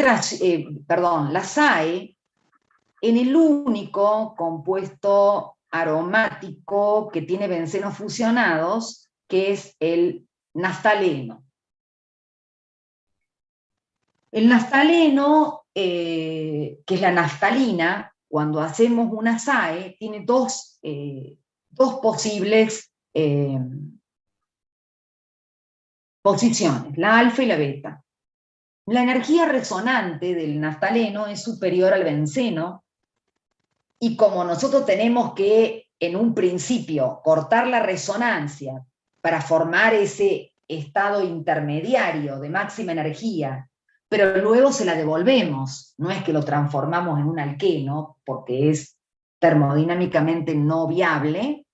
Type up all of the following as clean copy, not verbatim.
la SAE, en el único compuesto aromático que tiene bencenos fusionados, que es el naftaleno. El naftaleno, que es la naftalina, cuando hacemos una SAE, tiene dos posibles posiciones, la alfa y la beta. La energía resonante del naftaleno es superior al benceno, y como nosotros tenemos que, en un principio, cortar la resonancia para formar ese estado intermediario de máxima energía, pero luego se la devolvemos, no es que lo transformamos en un alqueno, porque es termodinámicamente no viable,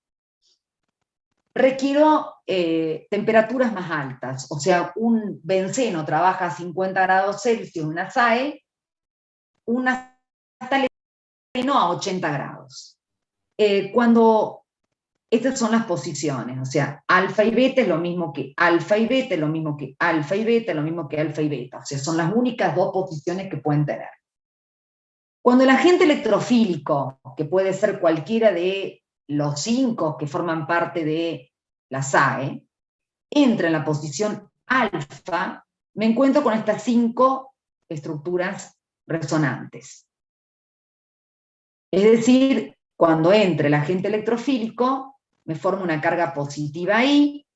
requiero temperaturas más altas. O sea, un benceno trabaja a 50 grados Celsius, una SAE, una naftaleno a 80 grados. Estas son las posiciones, o sea, alfa y beta es lo mismo que alfa y beta, es lo mismo que alfa y beta, es lo mismo que alfa y beta, o sea, son las únicas dos posiciones que pueden tener. Cuando el agente electrofílico, que puede ser cualquiera de los 5 que forman parte de la SAE, entra en la posición alfa, me encuentro con estas 5 estructuras resonantes. Es decir, cuando entre el agente electrofílico, me forma una carga positiva ahí,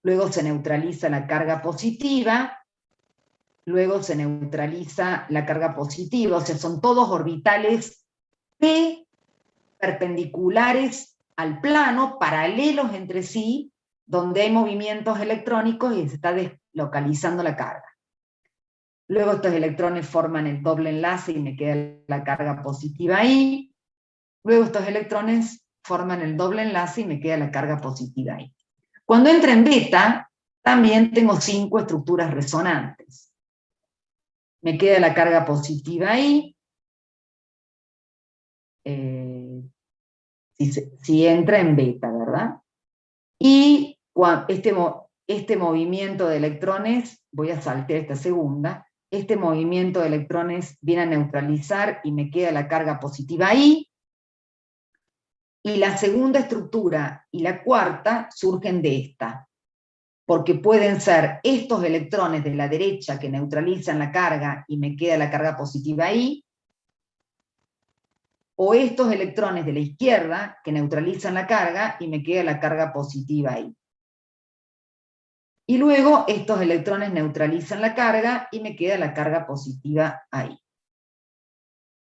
luego se neutraliza la carga positiva, luego se neutraliza la carga positiva, o sea, son todos orbitales P perpendiculares al plano, paralelos entre sí, donde hay movimientos electrónicos y se está deslocalizando la carga. Luego estos electrones forman el doble enlace y me queda la carga positiva ahí. Luego estos electrones forman el doble enlace y me queda la carga positiva ahí. Cuando entra en beta, también tengo 5 estructuras resonantes. Me queda la carga positiva ahí. Si entra en beta, ¿verdad? Y este movimiento de electrones, voy a saltear esta segunda, este movimiento de electrones viene a neutralizar y me queda la carga positiva ahí, y la segunda estructura y la cuarta surgen de esta, porque pueden ser estos electrones de la derecha que neutralizan la carga y me queda la carga positiva ahí, o estos electrones de la izquierda que neutralizan la carga y me queda la carga positiva ahí. Y luego estos electrones neutralizan la carga y me queda la carga positiva ahí.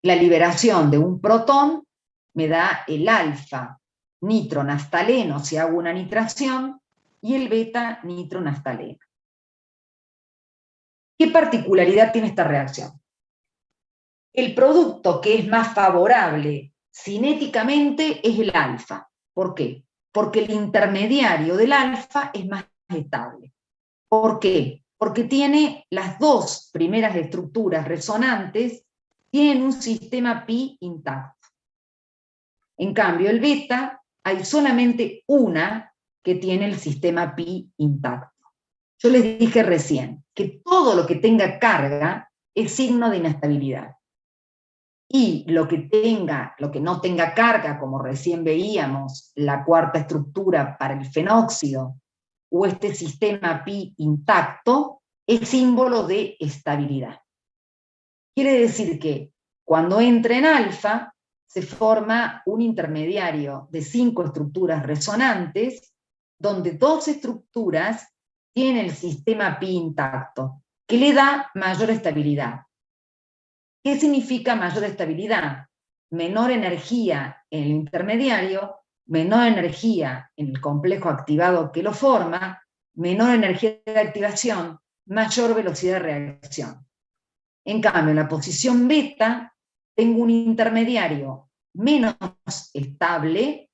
La liberación de un protón me da el alfa nitronaftaleno si hago una nitración y el beta nitronaftaleno. ¿Qué particularidad tiene esta reacción? El producto que es más favorable cinéticamente es el alfa. ¿Por qué? Porque el intermediario del alfa es más estable. ¿Por qué? Porque tiene las 2 primeras estructuras resonantes, tienen un sistema pi intacto. En cambio, el beta, hay solamente una que tiene el sistema pi intacto. Yo les dije recién que todo lo que tenga carga es signo de inestabilidad. Y lo que no tenga carga, como recién veíamos, la cuarta estructura para el fenóxido, o este sistema pi intacto, es símbolo de estabilidad. Quiere decir que cuando entra en alfa, se forma un intermediario de 5 estructuras resonantes, donde 2 estructuras tienen el sistema pi intacto, que le da mayor estabilidad. ¿Qué significa mayor estabilidad? Menor energía en el intermediario, menor energía en el complejo activado que lo forma, menor energía de activación, mayor velocidad de reacción. En cambio, en la posición beta, tengo un intermediario menos estable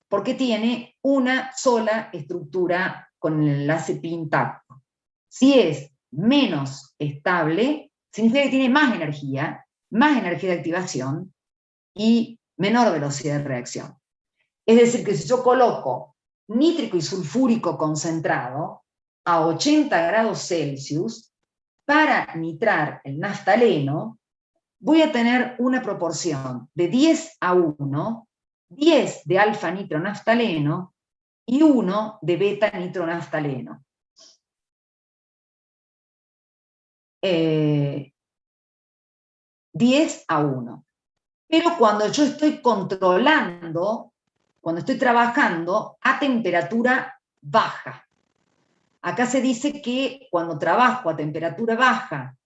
porque tiene una sola estructura con el enlace pi intacto. Si es menos estable, significa que tiene más energía de activación y menor velocidad de reacción. Es decir, que si yo coloco nítrico y sulfúrico concentrado a 80 grados Celsius, para nitrar el naftaleno, voy a tener una proporción de 10:1, 10 de alfa-nitronaftaleno y 1 de beta-nitronaftaleno. 10:1. Pero cuando yo estoy controlando, cuando estoy trabajando a temperatura baja. Acá se dice que cuando trabajo a temperatura baja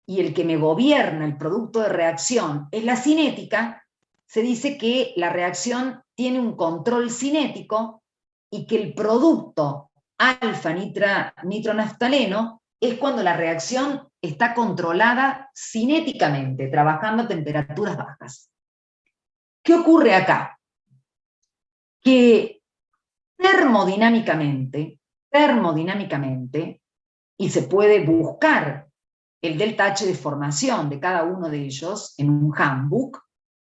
y el que me gobierna el producto de reacción es la cinética, se dice que la reacción tiene un control cinético y que el producto alfa-nitronaftaleno es cuando la reacción está controlada cinéticamente, trabajando a temperaturas bajas. ¿Qué ocurre acá? Que termodinámicamente, y se puede buscar el delta H de formación de cada uno de ellos en un handbook,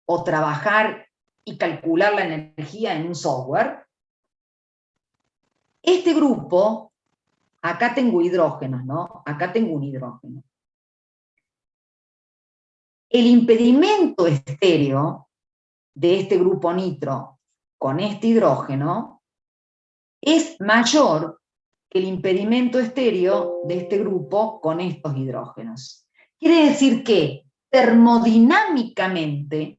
o trabajar y calcular la energía en un software. Este grupo, acá tengo hidrógenos, ¿no? Acá tengo un hidrógeno. El impedimento estéreo de este grupo nitro con este hidrógeno es mayor que el impedimento estéreo de este grupo con estos hidrógenos. Quiere decir que termodinámicamente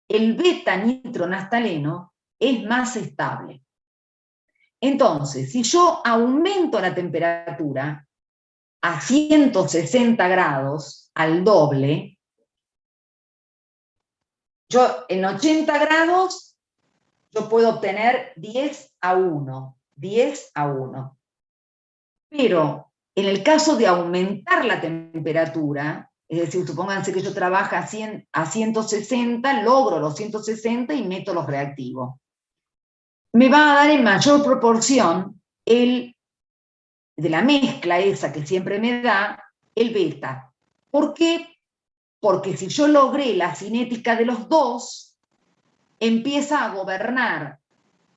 el beta-nitronaftaleno es más estable. Entonces, si yo aumento la temperatura a 160 grados, al doble, yo en 80 grados yo puedo obtener 10:1, 10:1. Pero en el caso de aumentar la temperatura, es decir, supónganse que yo trabajo a 160, logro los 160 y meto los reactivos. Me va a dar en mayor proporción de la mezcla esa que siempre me da, el beta. ¿Por qué? Porque si yo logré la cinética de los dos, empieza a gobernar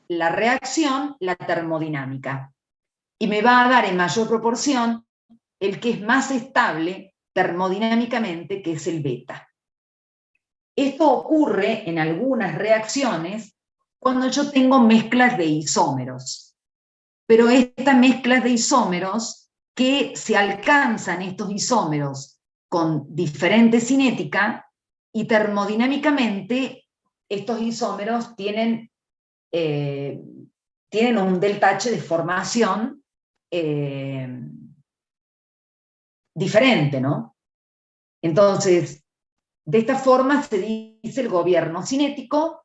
la reacción la termodinámica. Y me va a dar en mayor proporción el que es más estable termodinámicamente, que es el beta. Esto ocurre en algunas reacciones cuando yo tengo mezclas de isómeros. Pero estas mezclas de isómeros, que se alcanzan estos isómeros con diferente cinética, y termodinámicamente estos isómeros tienen un delta H de formación diferente, ¿no? Entonces, de esta forma se dice el gobierno cinético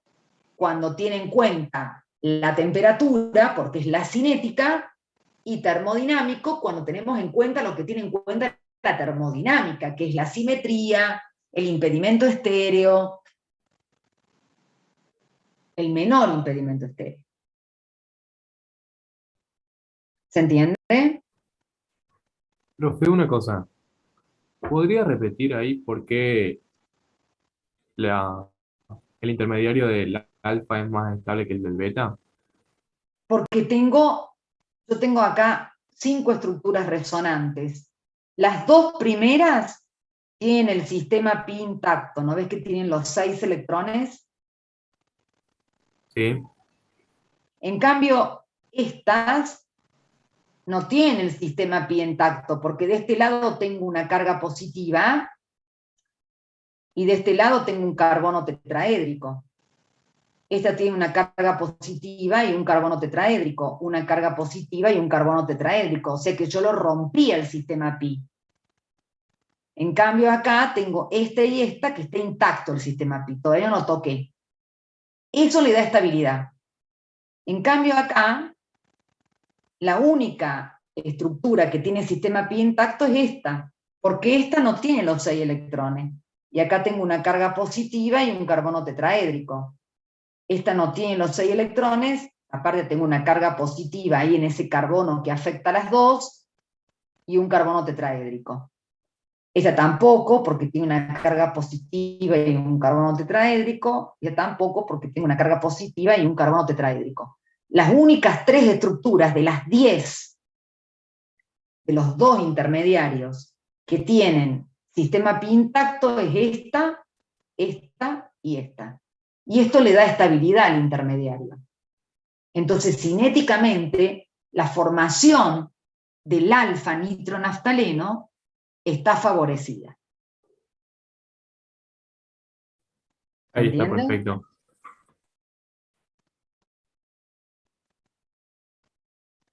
cuando tiene en cuenta la temperatura, porque es la cinética, y termodinámico cuando tenemos en cuenta lo que tiene en cuenta la termodinámica, que es la simetría, el impedimento estéreo, el menor impedimento estéreo. ¿Se entiende? Profe, una cosa. ¿Podría repetir ahí por qué la, el intermediario del alfa es más estable que el del beta? Porque yo tengo acá 5 estructuras resonantes. Las 2 primeras tienen el sistema pi intacto, ¿no ves que tienen los 6 electrones? Sí. En cambio, estas no tienen el sistema pi intacto, porque de este lado tengo una carga positiva y de este lado tengo un carbono tetraédrico. Esta tiene una carga positiva y un carbono tetraédrico, una carga positiva y un carbono tetraédrico, o sea que yo lo rompí el sistema pi. En cambio acá tengo esta y esta que está intacto el sistema pi, todavía no toqué. Eso le da estabilidad. En cambio acá, la única estructura que tiene sistema pi intacto es esta, porque esta no tiene los 6 electrones. Y acá tengo una carga positiva y un carbono tetraédrico. Esta no tiene los 6 electrones, aparte tengo una carga positiva ahí en ese carbono que afecta a las dos, y un carbono tetraédrico. Esta tampoco, porque tiene una carga positiva y un carbono tetraédrico, y esta tampoco, porque tiene una carga positiva y un carbono tetraédrico. Las únicas 3 estructuras de las 10 de los 2 intermediarios que tienen sistema pi intacto es esta, esta y esta. Y esto le da estabilidad al intermediario. Entonces, cinéticamente, la formación del alfa-nitronaftaleno está favorecida. ¿Se Ahí está entiende? perfecto.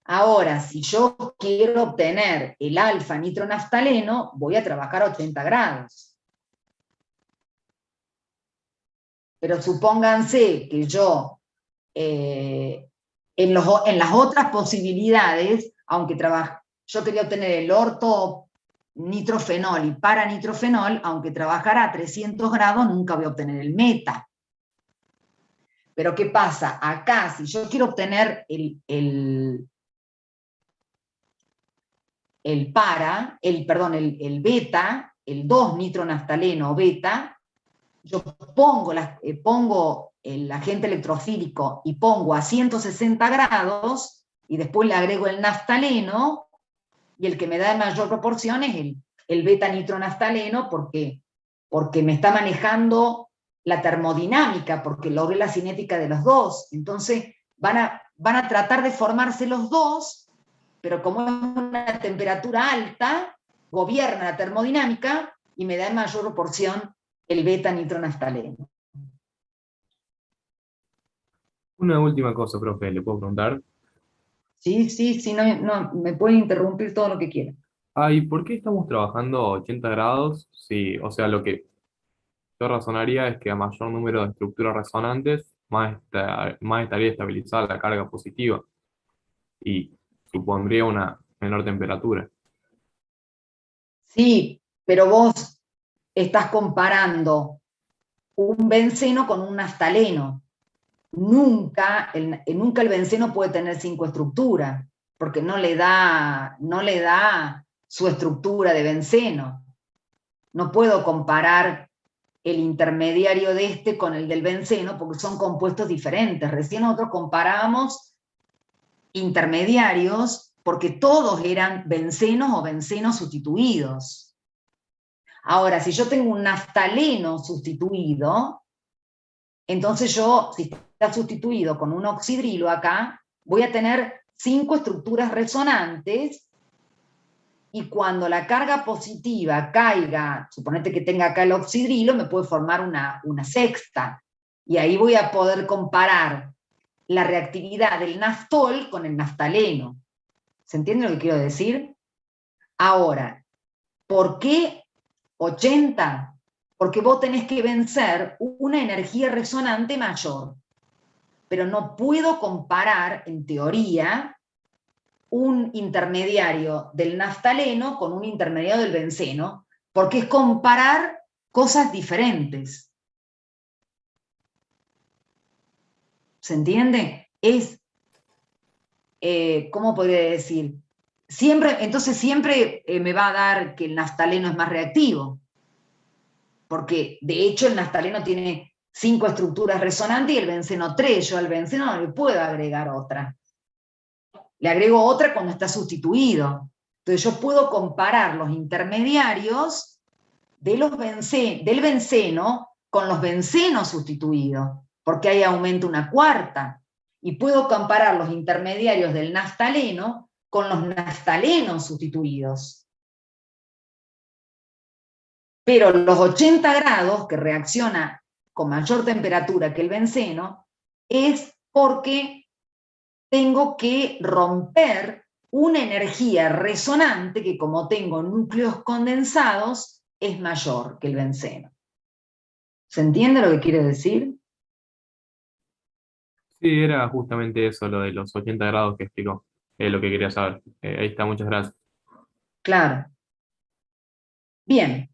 Ahora, si yo quiero obtener el alfa-nitronaftaleno, voy a trabajar a 80 grados. Pero supónganse que yo, en las otras posibilidades, aunque yo quería obtener el orto nitrofenol y paranitrofenol, aunque trabajara a 300 grados, nunca voy a obtener el meta. Pero ¿qué pasa? Acá, si yo quiero obtener el beta, el 2-nitronaftaleno beta, yo pongo el agente electrofílico y pongo a 160 grados y después le agrego el naftaleno y el que me da mayor proporción es el beta-nitronaftaleno porque me está manejando la termodinámica, porque logré la cinética de los dos. Entonces van a tratar de formarse los dos, pero como es una temperatura alta, gobierna la termodinámica y me da en mayor proporción el beta-nitronaftaleno. Una última cosa, profe, ¿le puedo preguntar? Sí, no, me pueden interrumpir todo lo que quieran. Ay, ¿por qué estamos trabajando a 80 grados? Sí, o sea, lo que yo razonaría es que a mayor número de estructuras resonantes, más estaría estabilizada la carga positiva y supondría una menor temperatura. Sí, pero vos estás comparando un benceno con un naftaleno. Nunca el benceno puede tener 5 estructuras, porque no le da su estructura de benceno. No puedo comparar el intermediario de este con el del benceno, porque son compuestos diferentes. Recién nosotros comparábamos intermediarios porque todos eran bencenos o bencenos sustituidos. Ahora, si yo tengo un naftaleno sustituido, entonces si está sustituido con un oxidrilo acá, voy a tener 5 estructuras resonantes y cuando la carga positiva caiga, suponete que tenga acá el oxidrilo, me puede formar una sexta. Y ahí voy a poder comparar la reactividad del naftol con el naftaleno. ¿Se entiende lo que quiero decir? Ahora, ¿por qué 80? Porque vos tenés que vencer una energía resonante mayor. Pero no puedo comparar, en teoría, un intermediario del naftaleno con un intermediario del benceno, porque es comparar cosas diferentes. ¿Se entiende? ¿Cómo podría decir? Entonces siempre me va a dar que el naftaleno es más reactivo, porque de hecho el naftaleno tiene 5 estructuras resonantes y el benceno 3. Yo al benceno no le puedo agregar otra. Le agrego otra cuando está sustituido. Entonces yo puedo comparar los intermediarios del benceno con los bencenos sustituidos, porque ahí aumenta una cuarta. Y puedo comparar los intermediarios del naftaleno con los naftalenos sustituidos. Pero los 80 grados, que reacciona con mayor temperatura que el benceno, es porque tengo que romper una energía resonante que, como tengo núcleos condensados, es mayor que el benceno. ¿Se entiende lo que quiere decir? Sí, era justamente eso, lo de los 80 grados que explicó, lo que quería saber. Ahí está, muchas gracias. Claro. Bien.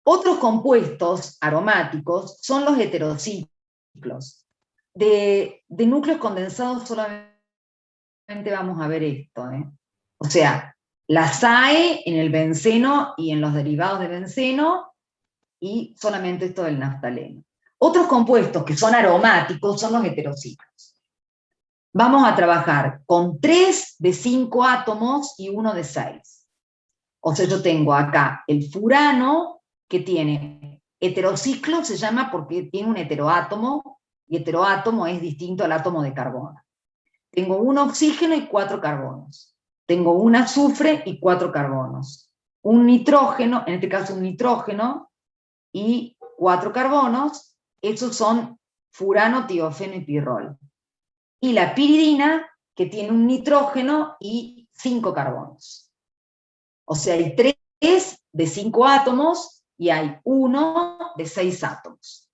Otros compuestos aromáticos son los heterociclos. De núcleos condensados solamente vamos a ver esto. O sea, la SAE en el benceno y en los derivados de benceno, y solamente esto del naftaleno. Otros compuestos que son aromáticos son los heterociclos. vamos a trabajar con 3 de 5 átomos y 1 de 6. O sea, yo tengo acá el furano, que tiene heterociclo, se llama porque tiene un heteroátomo, y heteroátomo es distinto al átomo de carbono. Tengo un oxígeno y 4 carbonos. Tengo un azufre y 4 carbonos. Un nitrógeno, en este caso un nitrógeno, y 4 carbonos. Esos son furano, tiofeno y pirrol. Y la piridina, que tiene un nitrógeno y 5 carbonos. O sea, hay 3 de 5 átomos y hay 1 de 6 átomos.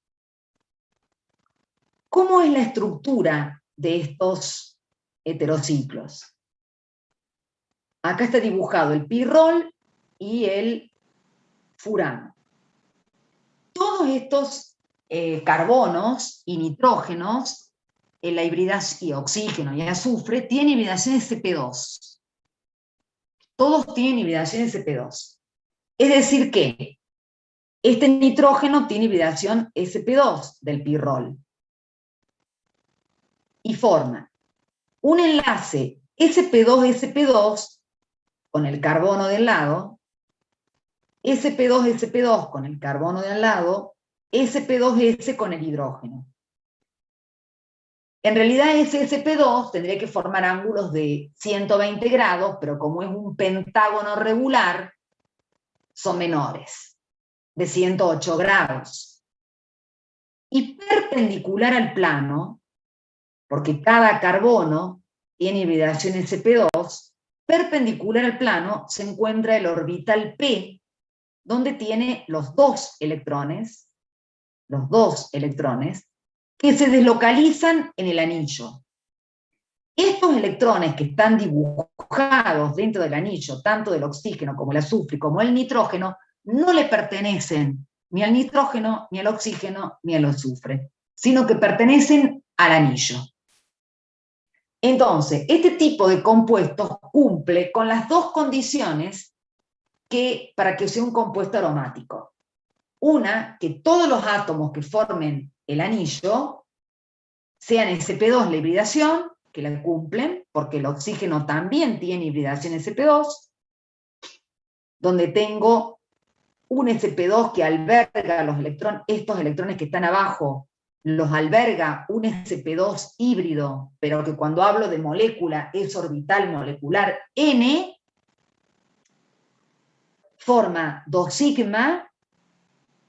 ¿Cómo es la estructura de estos heterociclos? Acá está dibujado el pirrol y el furano. Todos estos carbonos y nitrógenos, en la hibridación, y oxígeno y azufre, tienen hibridación sp2. Todos tienen hibridación sp2. Es decir que este nitrógeno tiene hibridación sp2 del pirrol. Y forma un enlace sp2-sp2 con el carbono del lado, sp2-sp2 con el carbono de al lado, sp2s con el hidrógeno. En realidad ese sp2 tendría que formar ángulos de 120 grados, pero como es un pentágono regular, son menores, de 108 grados. Y perpendicular al plano, porque cada carbono tiene hibridación sp2, perpendicular al plano se encuentra el orbital P, donde tiene los dos electrones, que se deslocalizan en el anillo. Estos electrones que están dibujados dentro del anillo, tanto del oxígeno como el azufre como el nitrógeno, no le pertenecen ni al nitrógeno, ni al oxígeno, ni al azufre, sino que pertenecen al anillo. Entonces, este tipo de compuestos cumple con las dos condiciones para que sea un compuesto aromático. Una, que todos los átomos que formen el anillo sean sp2 la hibridación, que la cumplen, porque el oxígeno también tiene hibridación sp2, donde tengo un sp2 que alberga los electrones, estos electrones que están abajo, los alberga un sp2 híbrido, pero que cuando hablo de molécula es orbital molecular N, forma 2 sigma,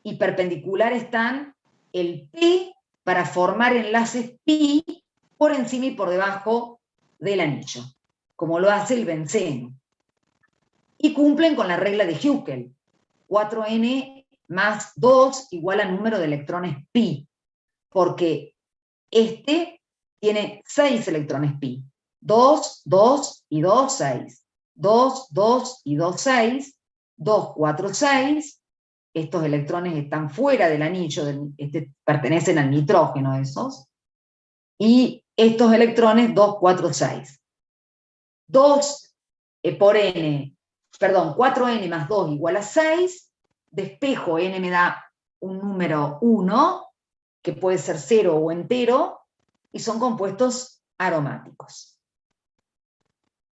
y perpendicular están el P para formar enlaces pi por encima y por debajo del anillo, como lo hace el benceno. Y cumplen con la regla de Huckel, 4n más 2 igual a número de electrones pi, porque este tiene 6 electrones pi. 2, 2 y 2, 6. 2, 2 y 2, 6. 2, 4, 6. Estos electrones están fuera del anillo, pertenecen al nitrógeno esos. Y estos electrones 2, 4, 6. 2 por n, perdón, 4n más 2 igual a 6. Despejo n me da un número 1, que puede ser 0 o entero, y son compuestos aromáticos.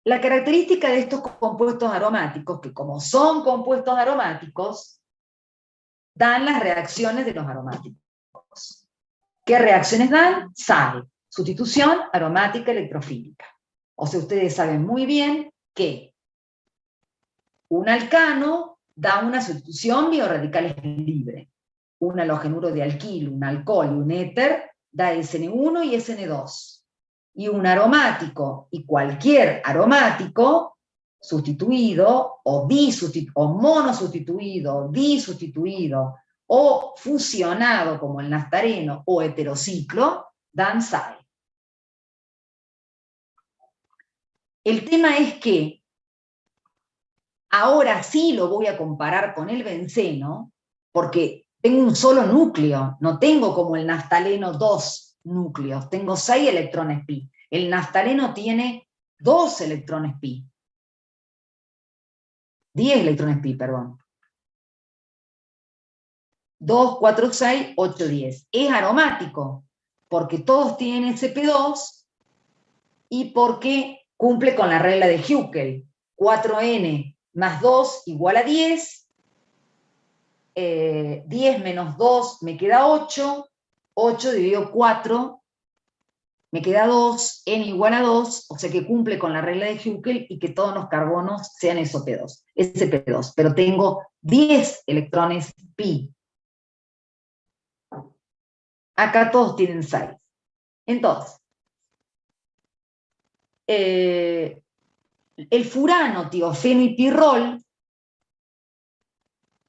La característica de estos compuestos aromáticos, que como son compuestos aromáticos, dan las reacciones de los aromáticos. ¿Qué reacciones dan? Sal, sustitución aromática electrofílica. O sea, ustedes saben muy bien que un alcano da una sustitución biorradicales libre. Un halogenuro de alquilo, un alcohol y un éter da SN1 y SN2. Y un aromático y cualquier aromático sustituido o monosustituido, disustituido o fusionado como el naftaleno o heterociclo, dan sal. El tema es que ahora sí lo voy a comparar con el benceno, porque tengo un solo núcleo, no tengo como el naftaleno 2 núcleos, tengo 6 electrones pi. El naftaleno tiene 2 electrones pi. 10 electrones pi, perdón. 2, 4, 6, 8, 10. Es aromático, porque todos tienen sp2 y porque cumple con la regla de Huckel. 4n más 2 igual a 10, 10 menos 2 me queda 8, 8 dividido 4 me queda 2, n igual a 2, o sea que cumple con la regla de Huckel y que todos los carbonos sean sp2, pero tengo 10 electrones pi. Acá todos tienen 6. Entonces, el furano, tiofeno y pirrol,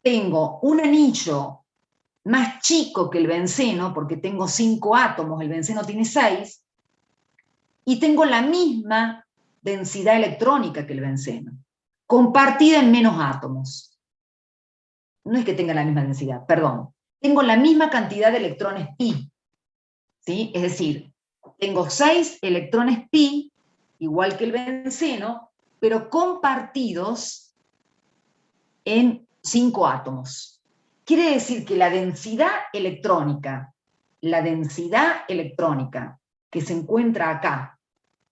tengo un anillo más chico que el benceno, porque tengo 5 átomos, el benceno tiene 6, y tengo la misma densidad electrónica que el benceno, compartida en menos átomos. No es que tenga la misma densidad, perdón. Tengo la misma cantidad de electrones pi, ¿sí? Es decir, tengo 6 electrones pi, igual que el benceno, pero compartidos en 5 átomos. Quiere decir que la densidad electrónica que se encuentra acá,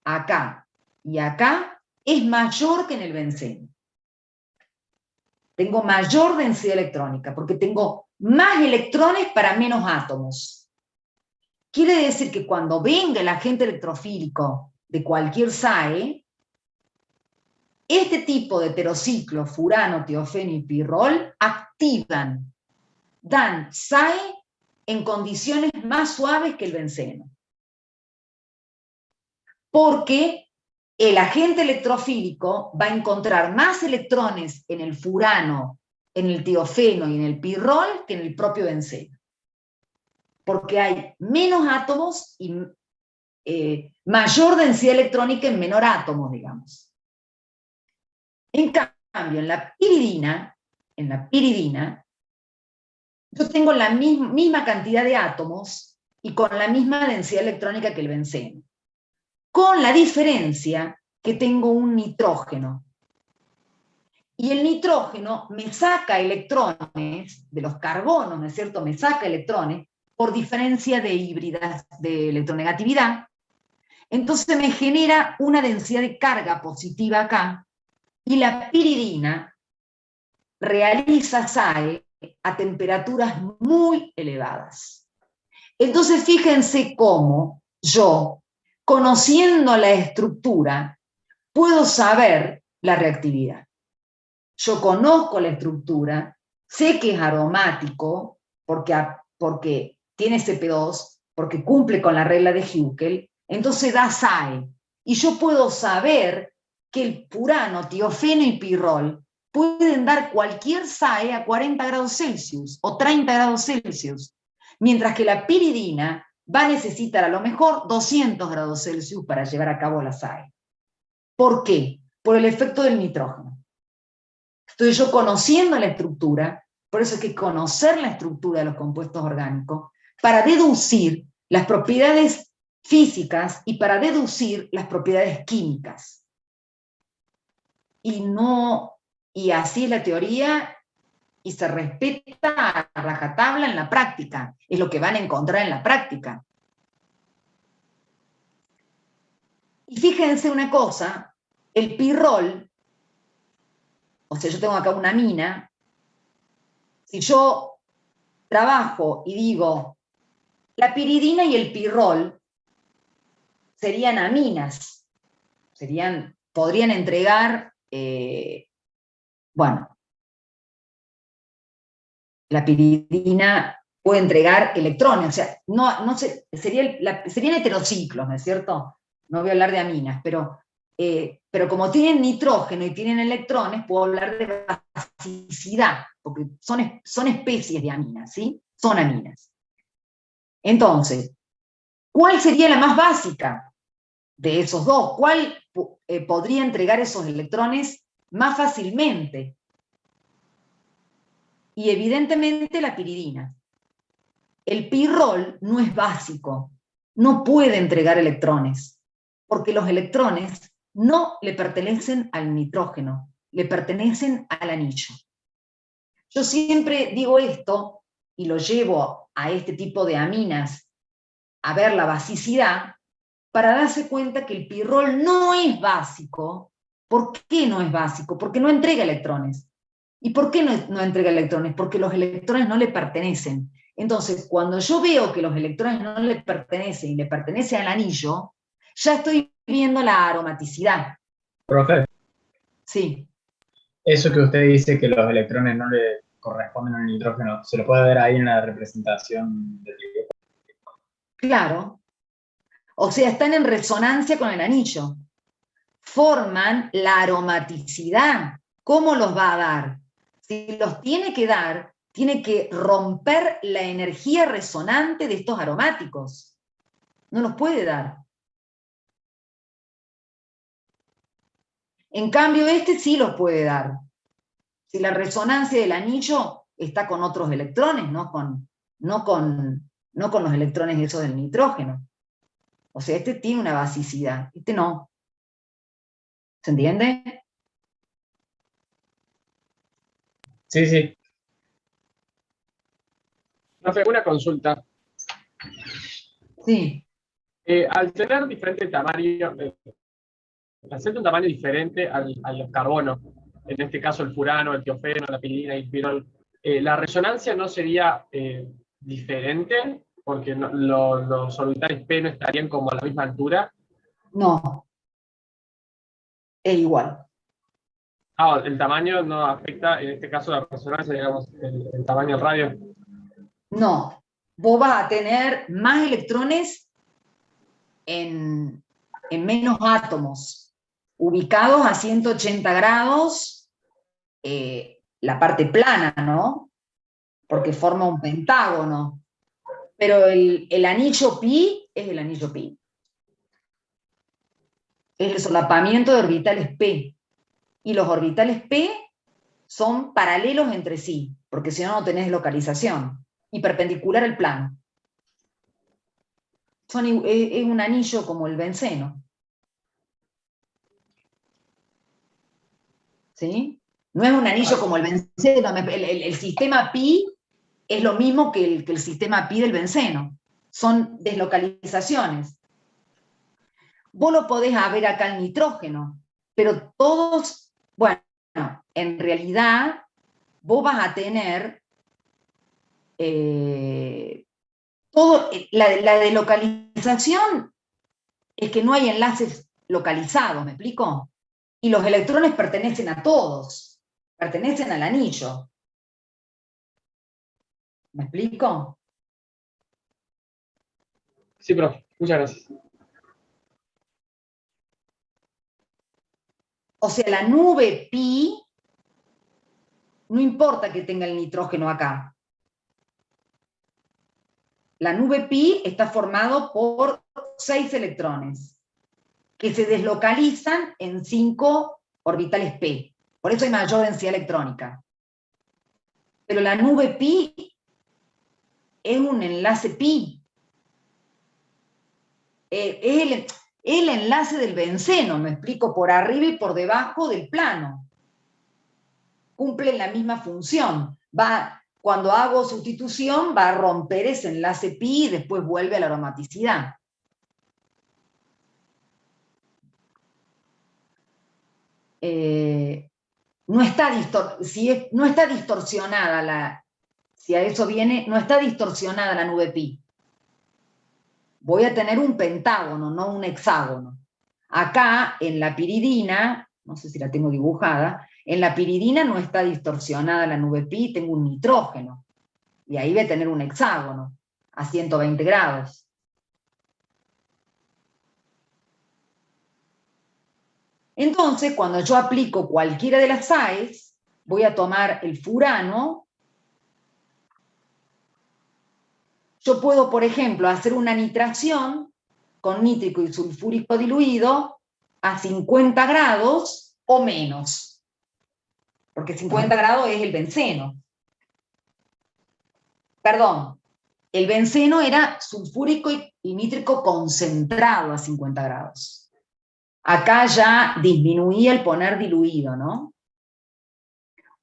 acá y acá, es mayor que en el benceno. Tengo mayor densidad electrónica, porque tengo más electrones para menos átomos. Quiere decir que cuando venga el agente electrofílico de cualquier SAE, este tipo de heterociclo, furano, tiofeno y pirrol, activan, dan SAE en condiciones más suaves que el benceno. Porque el agente electrofílico va a encontrar más electrones en el furano, en el tiofeno y en el pirrol que en el propio benceno. Porque hay menos átomos y mayor densidad electrónica en menor átomos, digamos. En cambio, en la piridina, yo tengo la misma cantidad de átomos y con la misma densidad electrónica que el benceno, con la diferencia que tengo un nitrógeno. Y el nitrógeno me saca electrones de los carbonos, ¿no es cierto? Me saca electrones por diferencia de híbridas de electronegatividad. Entonces me genera una densidad de carga positiva acá, y la piridina realiza SAE a temperaturas muy elevadas. Entonces fíjense cómo yo, conociendo la estructura, puedo saber la reactividad. Yo conozco la estructura, sé que es aromático porque tiene Cp2, porque cumple con la regla de Huckel, entonces da SAE. Y yo puedo saber que el furano, tiofeno y pirrol pueden dar cualquier SAE a 40 grados Celsius o 30 grados Celsius, mientras que la piridina va a necesitar a lo mejor 200 grados Celsius para llevar a cabo la SAE. ¿Por qué? Por el efecto del nitrógeno. Entonces yo, conociendo la estructura, por eso hay que conocer la estructura de los compuestos orgánicos, para deducir las propiedades físicas y para deducir las propiedades químicas. Y así es la teoría, y se respeta a rajatabla en la práctica. Es lo que van a encontrar en la práctica. Y fíjense una cosa, el pirrol, o sea, yo tengo acá una amina, si yo trabajo y digo, la piridina y el pirrol serían aminas, podrían entregar, bueno, la piridina puede entregar electrones, o sea, serían heterociclos, ¿no es cierto? No voy a hablar de aminas, pero como tienen nitrógeno y tienen electrones, puedo hablar de basicidad, porque son especies de aminas, ¿sí? Son aminas. Entonces, ¿cuál sería la más básica de esos dos? ¿Cuál podría entregar esos electrones más fácilmente? Y evidentemente la piridina. El pirrol no es básico, no puede entregar electrones, porque los electrones no le pertenecen al nitrógeno, le pertenecen al anillo. Yo siempre digo esto y lo llevo a este tipo de aminas a ver la basicidad, para darse cuenta que el pirrol no es básico. ¿Por qué no es básico? Porque no entrega electrones. ¿Y por qué no entrega electrones? Porque los electrones no le pertenecen. Entonces, cuando yo veo que los electrones no le pertenecen y le pertenece al anillo, ya estoy viendo la aromaticidad. Profe, Sí. eso que usted dice que los electrones no le corresponden al nitrógeno, ¿se lo puede ver ahí en la representación del dibujo? Claro. O sea, están en resonancia con el anillo. Forman la aromaticidad. ¿Cómo los va a dar? Si los tiene que dar, tiene que romper la energía resonante de estos aromáticos. No los puede dar. En cambio, este sí los puede dar. Si la resonancia del anillo está con otros electrones, no con los electrones esos del nitrógeno. O sea, este tiene una basicidad, este no. ¿Se entiende? Sí, sí. Profe, una consulta. Sí. Al tener diferente tamaño, al ser de un tamaño diferente a los carbonos, en este caso el furano, el tiofeno, la piridina y el pirol, ¿la resonancia no sería diferente? Porque los orbitales P no estarían como a la misma altura. No. Es igual. Ah, el tamaño no afecta, en este caso, la resonancia, digamos, el tamaño del radio. No. Vos vas a tener más electrones en menos átomos, ubicados a 180 grados, la parte plana, ¿no? Porque forma un pentágono. Pero el anillo pi es el anillo pi. Es el solapamiento de orbitales p. Y los orbitales p son paralelos entre sí, porque si no, no tenés localización. Y perpendicular al plano. Es un anillo como el benceno. ¿Sí? No es un anillo como el benceno. El sistema pi es lo mismo que el sistema pi del benceno. Son deslocalizaciones. Vos lo podés ver acá el nitrógeno, pero todos, bueno, en realidad vos vas a tener la deslocalización es que no hay enlaces localizados, ¿me explico? Y los electrones pertenecen a todos, pertenecen al anillo. ¿Me explico? Sí, profe, muchas gracias. O sea, la nube pi, no importa que tenga el nitrógeno acá. La nube pi está formado por 6 electrones que se deslocalizan en 5 orbitales p. Por eso hay mayor densidad electrónica. Pero la nube pi es un enlace pi. Es el enlace del benceno, me explico, por arriba y por debajo del plano. Cumplen la misma función. Cuando hago sustitución, va a romper ese enlace pi y después vuelve a la aromaticidad. No está distorsionada si a eso viene, no está distorsionada la nube pi. Voy a tener un pentágono, no un hexágono. Acá, en la piridina, no sé si la tengo dibujada, en la piridina no está distorsionada la nube pi, tengo un nitrógeno. Y ahí voy a tener un hexágono, a 120 grados. Entonces, cuando yo aplico cualquiera de las SAEs, voy a tomar el furano. Yo puedo, por ejemplo, hacer una nitración con nítrico y sulfúrico diluido a 50 grados o menos. Porque 50 grados es el benceno. Perdón, el benceno era sulfúrico y nítrico concentrado a 50 grados. Acá ya disminuía el poner diluido, ¿no?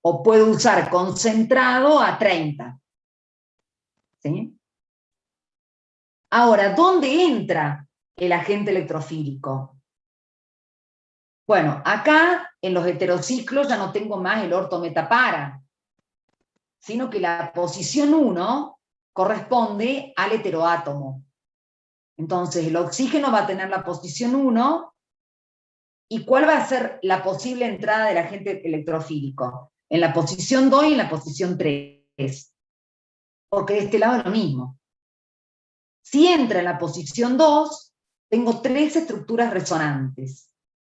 O puedo usar concentrado a 30. ¿Sí? Ahora, ¿dónde entra el agente electrofílico? Bueno, acá en los heterociclos ya no tengo más el orto-meta-para, sino que la posición 1 corresponde al heteroátomo. Entonces el oxígeno va a tener la posición 1, ¿y cuál va a ser la posible entrada del agente electrofílico? En la posición 2 y en la posición 3. Porque de este lado es lo mismo. Si entra en la posición 2, tengo 3 estructuras resonantes.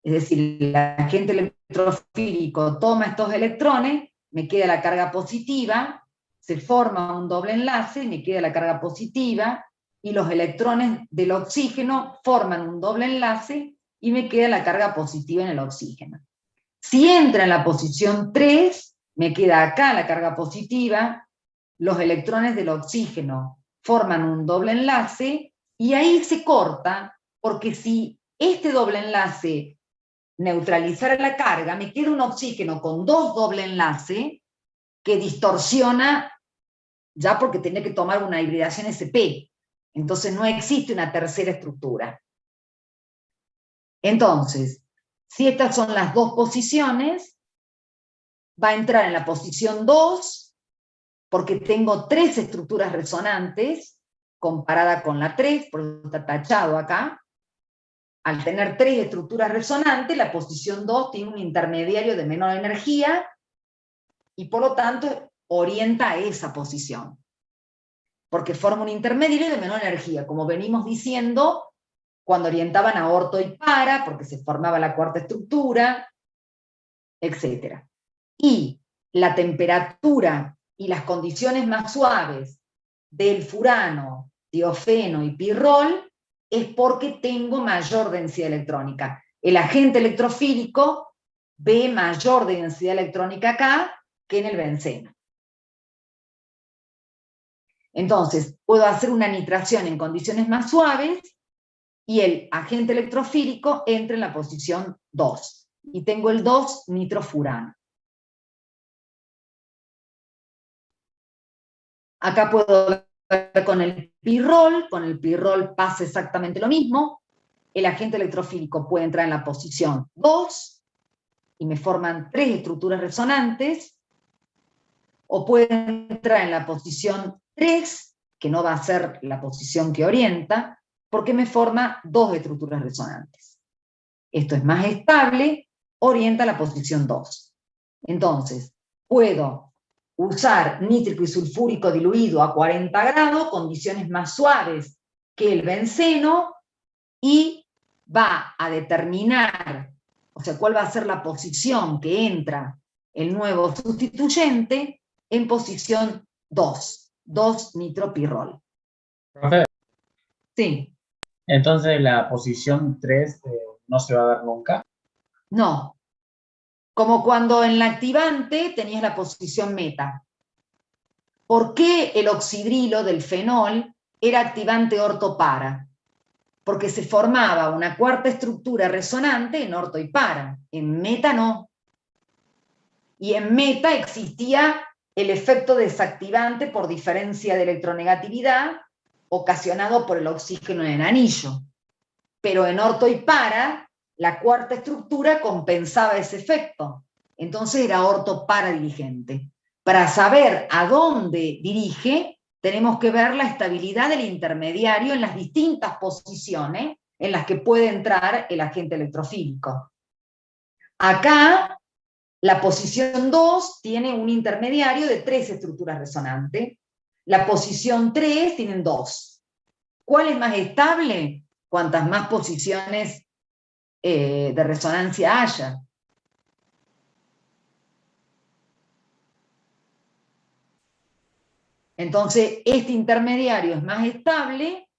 Es decir, el agente electrofílico toma estos electrones, me queda la carga positiva, se forma un doble enlace, me queda la carga positiva, y los electrones del oxígeno forman un doble enlace y me queda la carga positiva en el oxígeno. Si entra en la posición 3, me queda acá la carga positiva, los electrones del oxígeno forman un doble enlace y ahí se corta, porque si este doble enlace neutralizara la carga, me queda un oxígeno con 2 doble enlace que distorsiona, ya porque tiene que tomar una hibridación SP. Entonces no existe una tercera estructura. Entonces, si estas son las 2 posiciones, va a entrar en la posición 2, porque tengo 3 estructuras resonantes, comparada con la 3, por eso está tachado acá. Al tener 3 estructuras resonantes, la posición 2 tiene un intermediario de menor energía, y por lo tanto orienta a esa posición, porque forma un intermediario de menor energía, como venimos diciendo, cuando orientaban a orto y para, porque se formaba la cuarta estructura, etc. Y la temperatura y las condiciones más suaves del furano, tiofeno y pirrol es porque tengo mayor densidad electrónica. El agente electrofílico ve mayor densidad electrónica acá que en el benceno. Entonces, puedo hacer una nitración en condiciones más suaves y el agente electrofílico entra en la posición 2. Y tengo el 2 nitrofurano. Acá puedo ver con el pirrol pasa exactamente lo mismo. El agente electrofílico puede entrar en la posición 2 y me forman 3 estructuras resonantes, o puede entrar en la posición 3, que no va a ser la posición que orienta, porque me forma 2 estructuras resonantes. Esto es más estable, orienta a la posición 2. Entonces, puedo usar nítrico y sulfúrico diluido a 40 grados, condiciones más suaves que el benceno, y va a determinar, o sea, cuál va a ser la posición que entra el nuevo sustituyente en posición 2, 2 nitropirrol. Profe, Sí, entonces la posición 3 no se va a dar nunca. no. Como cuando en la activante tenías la posición meta. ¿Por qué el oxidrilo del fenol era activante orto-para? Porque se formaba una cuarta estructura resonante en orto y para. En meta no. Y en meta existía el efecto desactivante por diferencia de electronegatividad ocasionado por el oxígeno en el anillo. Pero en orto y para, la cuarta estructura compensaba ese efecto. Entonces era orto para dirigente. Para saber a dónde dirige, tenemos que ver la estabilidad del intermediario en las distintas posiciones en las que puede entrar el agente electrofílico. Acá, la posición 2 tiene un intermediario de 3 estructuras resonantes. La posición 3 tienen 2. ¿Cuál es más estable? Cuantas más posiciones de resonancia haya. Entonces, este intermediario es más estable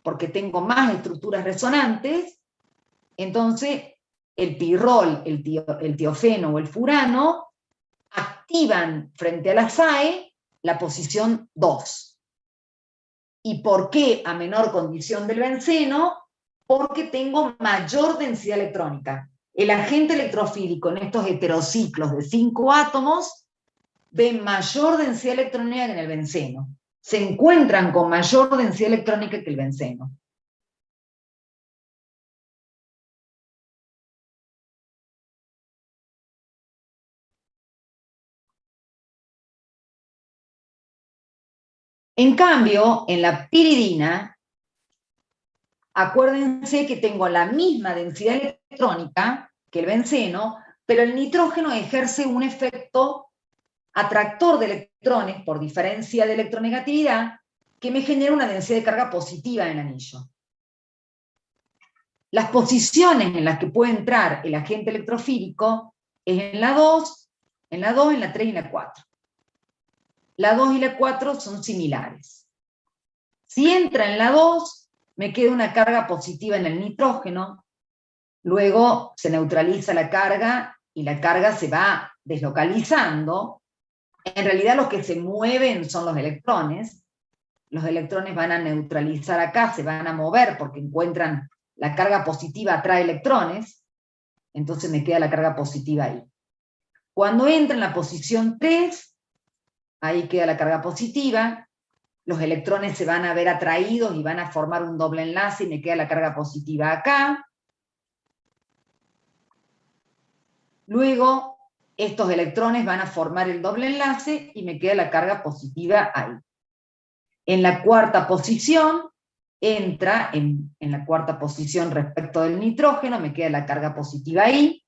porque tengo más estructuras resonantes. Entonces, el pirrol, el tiofeno o el furano activan frente a la SAE la posición 2. ¿Y por qué a menor condición del benceno? Porque tengo mayor densidad electrónica. El agente electrofílico en estos heterociclos de 5 átomos ve mayor densidad electrónica que en el benceno. Se encuentran con mayor densidad electrónica que el benceno. En cambio, en la piridina, acuérdense que tengo la misma densidad electrónica que el benceno, pero el nitrógeno ejerce un efecto atractor de electrones por diferencia de electronegatividad que me genera una densidad de carga positiva en el anillo. Las posiciones en las que puede entrar el agente electrofílico es en la 2, en la 3 y en la 4. La 2 y la 4 son similares. Si entra en la 2, me queda una carga positiva en el nitrógeno, luego se neutraliza la carga y la carga se va deslocalizando. En realidad los que se mueven son los electrones van a neutralizar acá, se van a mover porque encuentran la carga positiva atrae electrones, entonces me queda la carga positiva ahí. Cuando entra en la posición 3, ahí queda la carga positiva, los electrones se van a ver atraídos y van a formar un doble enlace y me queda la carga positiva acá. Luego, estos electrones van a formar el doble enlace y me queda la carga positiva ahí. En la cuarta posición, entra en la cuarta posición respecto del nitrógeno, me queda la carga positiva ahí.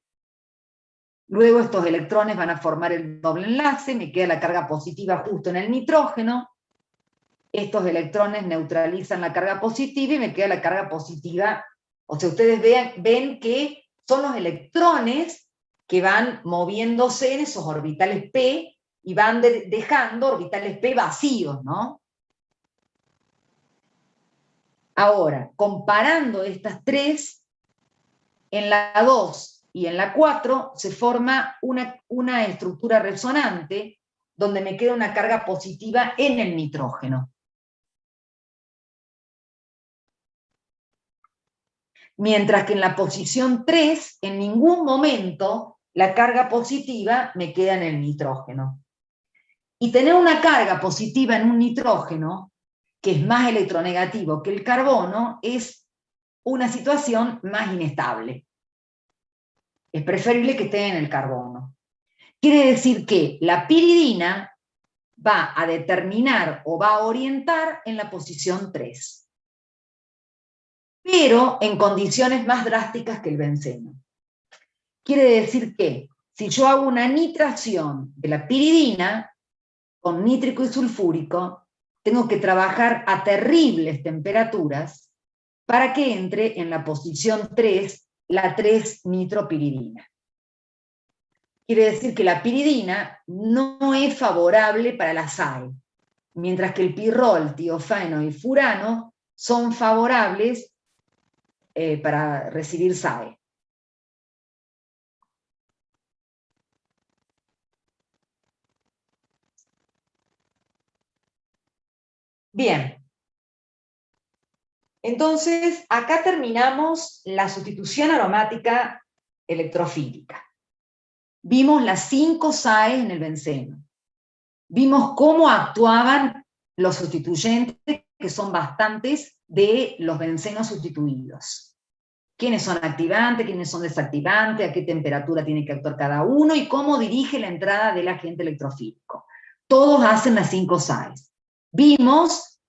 Luego estos electrones van a formar el doble enlace, me queda la carga positiva justo en el nitrógeno. Estos electrones neutralizan la carga positiva y me queda la carga positiva. O sea, ustedes ven que son los electrones que van moviéndose en esos orbitales p y van dejando orbitales p vacíos, ¿no? Ahora, comparando estas tres, en la 2 y en la 4 se forma una estructura resonante donde me queda una carga positiva en el nitrógeno. Mientras que en la posición 3, en ningún momento la carga positiva me queda en el nitrógeno. Y tener una carga positiva en un nitrógeno, que es más electronegativo que el carbono, es una situación más inestable. Es preferible que esté en el carbono. Quiere decir que la piridina va a determinar o va a orientar en la posición 3. Pero en condiciones más drásticas que el benceno. Quiere decir que si yo hago una nitración de la piridina con nítrico y sulfúrico, tengo que trabajar a terribles temperaturas para que entre en la posición 3 la 3-nitropiridina. Quiere decir que la piridina no es favorable para la SAE, mientras que el pirrol, tiofeno y furano son favorables para recibir SAE. Bien. Entonces, acá terminamos la sustitución aromática electrofílica. Vimos las 5 SAE en el benceno. Vimos cómo actuaban los sustituyentes, que son bastantes, de los bencenos sustituidos. Quiénes son activantes, quiénes son desactivantes, a qué temperatura tiene que actuar cada uno y cómo dirige la entrada del agente electrofílico. Todos hacen las 5 SAEs. Vimos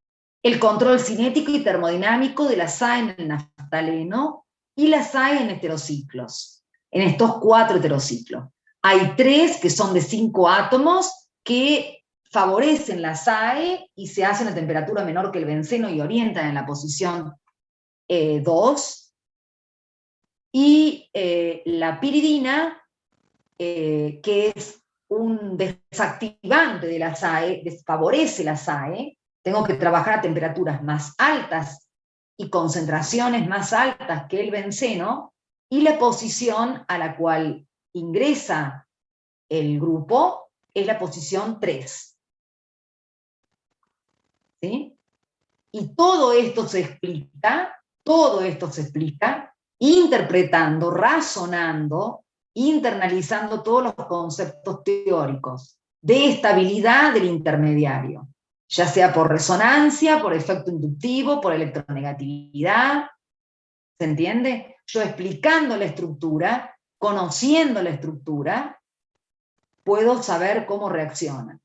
el control cinético y termodinámico de la SAE en el naftaleno y la SAE en heterociclos, en estos 4 heterociclos. Hay 3 que son de 5 átomos que favorecen la SAE y se hacen a temperatura menor que el benceno y orientan en la posición 2. Y la piridina, que es un desactivante de la SAE, desfavorece la SAE, tengo que trabajar a temperaturas más altas y concentraciones más altas que el benceno, y la posición a la cual ingresa el grupo es la posición 3. ¿Sí? Y todo esto se explica interpretando, razonando, internalizando todos los conceptos teóricos de estabilidad del intermediario, ya sea por resonancia, por efecto inductivo, por electronegatividad. ¿Se entiende? Yo explicando la estructura, conociendo la estructura, puedo saber cómo reacciona.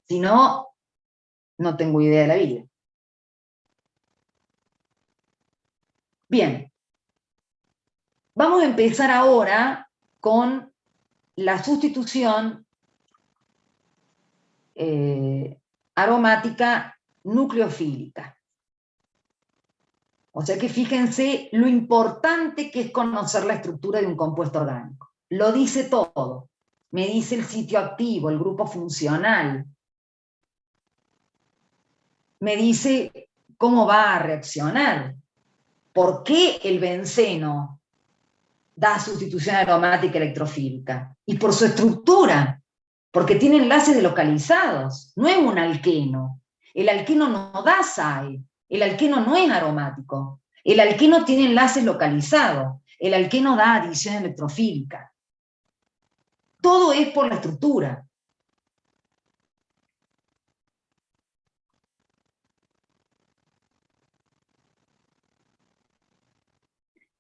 Si no, no tengo idea de la vida. Bien, vamos a empezar ahora con la sustitución aromática nucleofílica. O sea que fíjense lo importante que es conocer la estructura de un compuesto orgánico. Lo dice todo. Me dice el sitio activo, el grupo funcional. Me dice cómo va a reaccionar. ¿Por qué el benceno da sustitución aromática electrofílica? Y por su estructura, porque tiene enlaces delocalizados. No es un alqueno. El alqueno no da SAE. El alqueno no es aromático. El alqueno tiene enlaces localizados. El alqueno da adición electrofílica. Todo es por la estructura.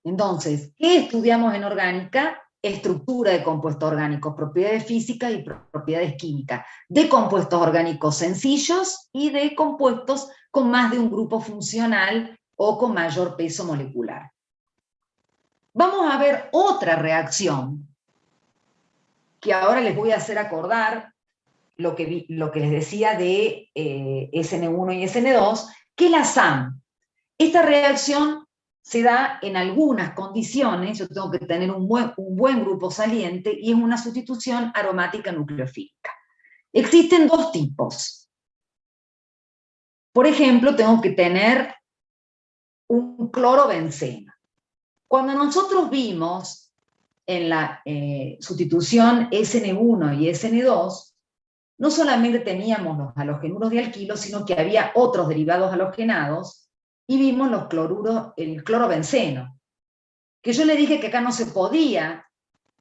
Entonces, ¿qué estudiamos en orgánica? Estructura de compuestos orgánicos, propiedades físicas y propiedades químicas, de compuestos orgánicos sencillos y de compuestos con más de un grupo funcional o con mayor peso molecular. Vamos a ver otra reacción, que ahora les voy a hacer acordar lo que les decía de SN1 y SN2, que es la SAM. Esta reacción se da en algunas condiciones. Yo tengo que tener un buen grupo saliente y es una sustitución aromática nucleofílica. Existen dos tipos. Por ejemplo, tengo que tener un clorobenceno. Cuando nosotros vimos en la sustitución SN1 y SN2, no solamente teníamos los halogenuros de alquilo, sino que había otros derivados halogenados, y vimos el clorobenceno, que yo le dije que acá no se podía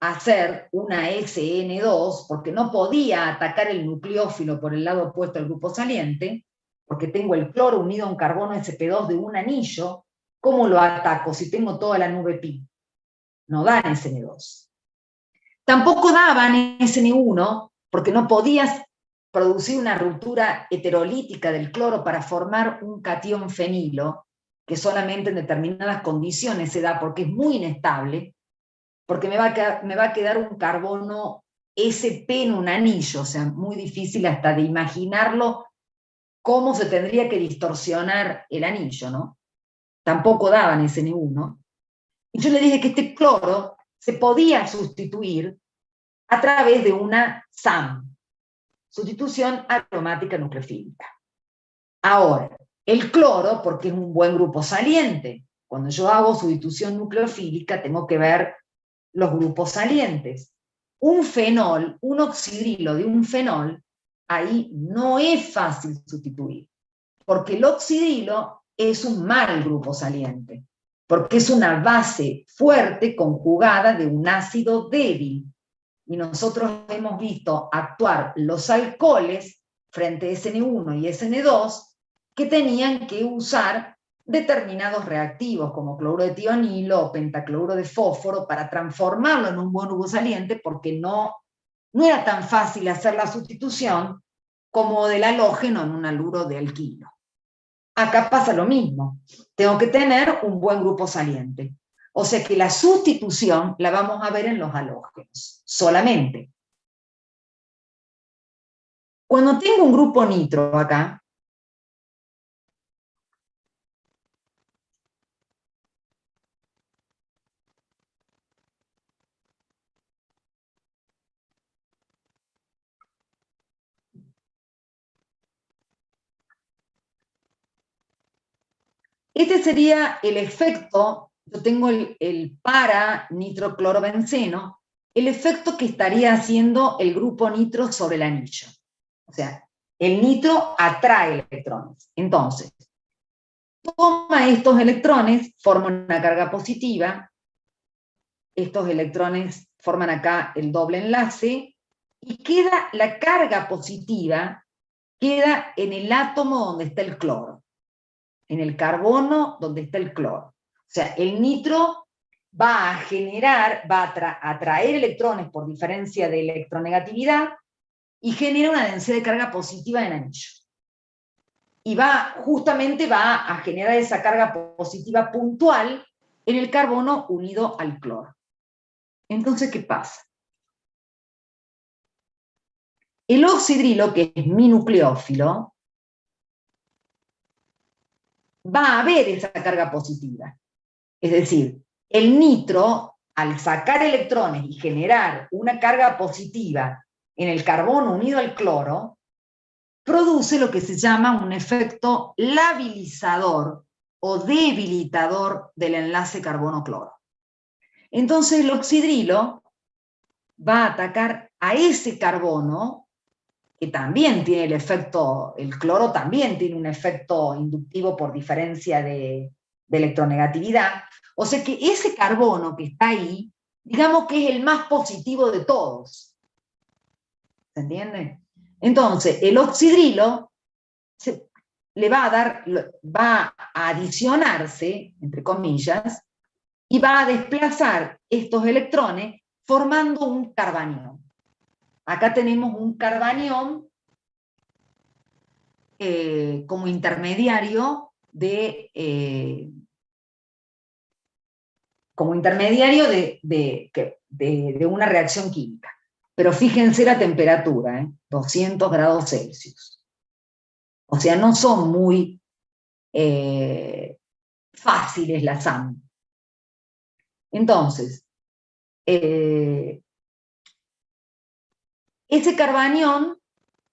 hacer una SN2, porque no podía atacar el nucleófilo por el lado opuesto al grupo saliente, porque tengo el cloro unido a un carbono sp2 de un anillo. ¿Cómo lo ataco si tengo toda la nube pi? No dan SN2. Tampoco daban SN1, porque no podías producir una ruptura heterolítica del cloro para formar un catión fenilo, que solamente en determinadas condiciones se da porque es muy inestable, porque me va a quedar un carbono sp en un anillo, o sea, muy difícil hasta de imaginarlo cómo se tendría que distorsionar el anillo, ¿no? Tampoco daban SN1. Y yo le dije que este cloro se podía sustituir a través de una SAM, sustitución aromática nucleofílica. Ahora, el cloro, porque es un buen grupo saliente. Cuando yo hago sustitución nucleofílica, tengo que ver los grupos salientes. Un fenol, un oxidrilo de un fenol, ahí no es fácil sustituir, porque el oxidrilo es un mal grupo saliente, porque es una base fuerte conjugada de un ácido débil. Y nosotros hemos visto actuar los alcoholes frente a SN1 y SN2 que tenían que usar determinados reactivos como cloruro de tionilo o pentacloruro de fósforo para transformarlo en un buen grupo saliente, porque no era tan fácil hacer la sustitución como del halógeno en un haluro de alquilo. Acá pasa lo mismo. Tengo que tener un buen grupo saliente. O sea que la sustitución la vamos a ver en los halógenos, solamente. Cuando tengo un grupo nitro acá, este sería el efecto. Yo tengo el para-nitroclorobenceno, el efecto que estaría haciendo el grupo nitro sobre el anillo. O sea, el nitro atrae electrones. Entonces, toma estos electrones, forma una carga positiva, estos electrones forman acá el doble enlace, y queda la carga positiva, queda en el átomo donde está el cloro, en el carbono donde está el cloro. O sea, el nitro va a generar, va a atraer electrones por diferencia de electronegatividad y genera una densidad de carga positiva en anillo. y justamente va a generar esa carga positiva puntual en el carbono unido al cloro. Entonces, ¿qué pasa? El oxidrilo, que es mi nucleófilo, va a ver esa carga positiva. Es decir, el nitro, al sacar electrones y generar una carga positiva en el carbono unido al cloro, produce lo que se llama un efecto labilizador o debilitador del enlace carbono-cloro. Entonces el oxidrilo va a atacar a ese carbono, que también tiene el efecto, el cloro también tiene un efecto inductivo por diferencia de electronegatividad. O sea que ese carbono que está ahí, digamos que es el más positivo de todos. ¿Se entiende? Entonces, el oxidrilo le va a adicionarse, entre comillas, y va a desplazar estos electrones formando un carbanión. Acá tenemos un carbanión como intermediario de una reacción química. Pero fíjense la temperatura, 200 grados Celsius. O sea, no son muy fáciles las SAM. Entonces, ese carbanión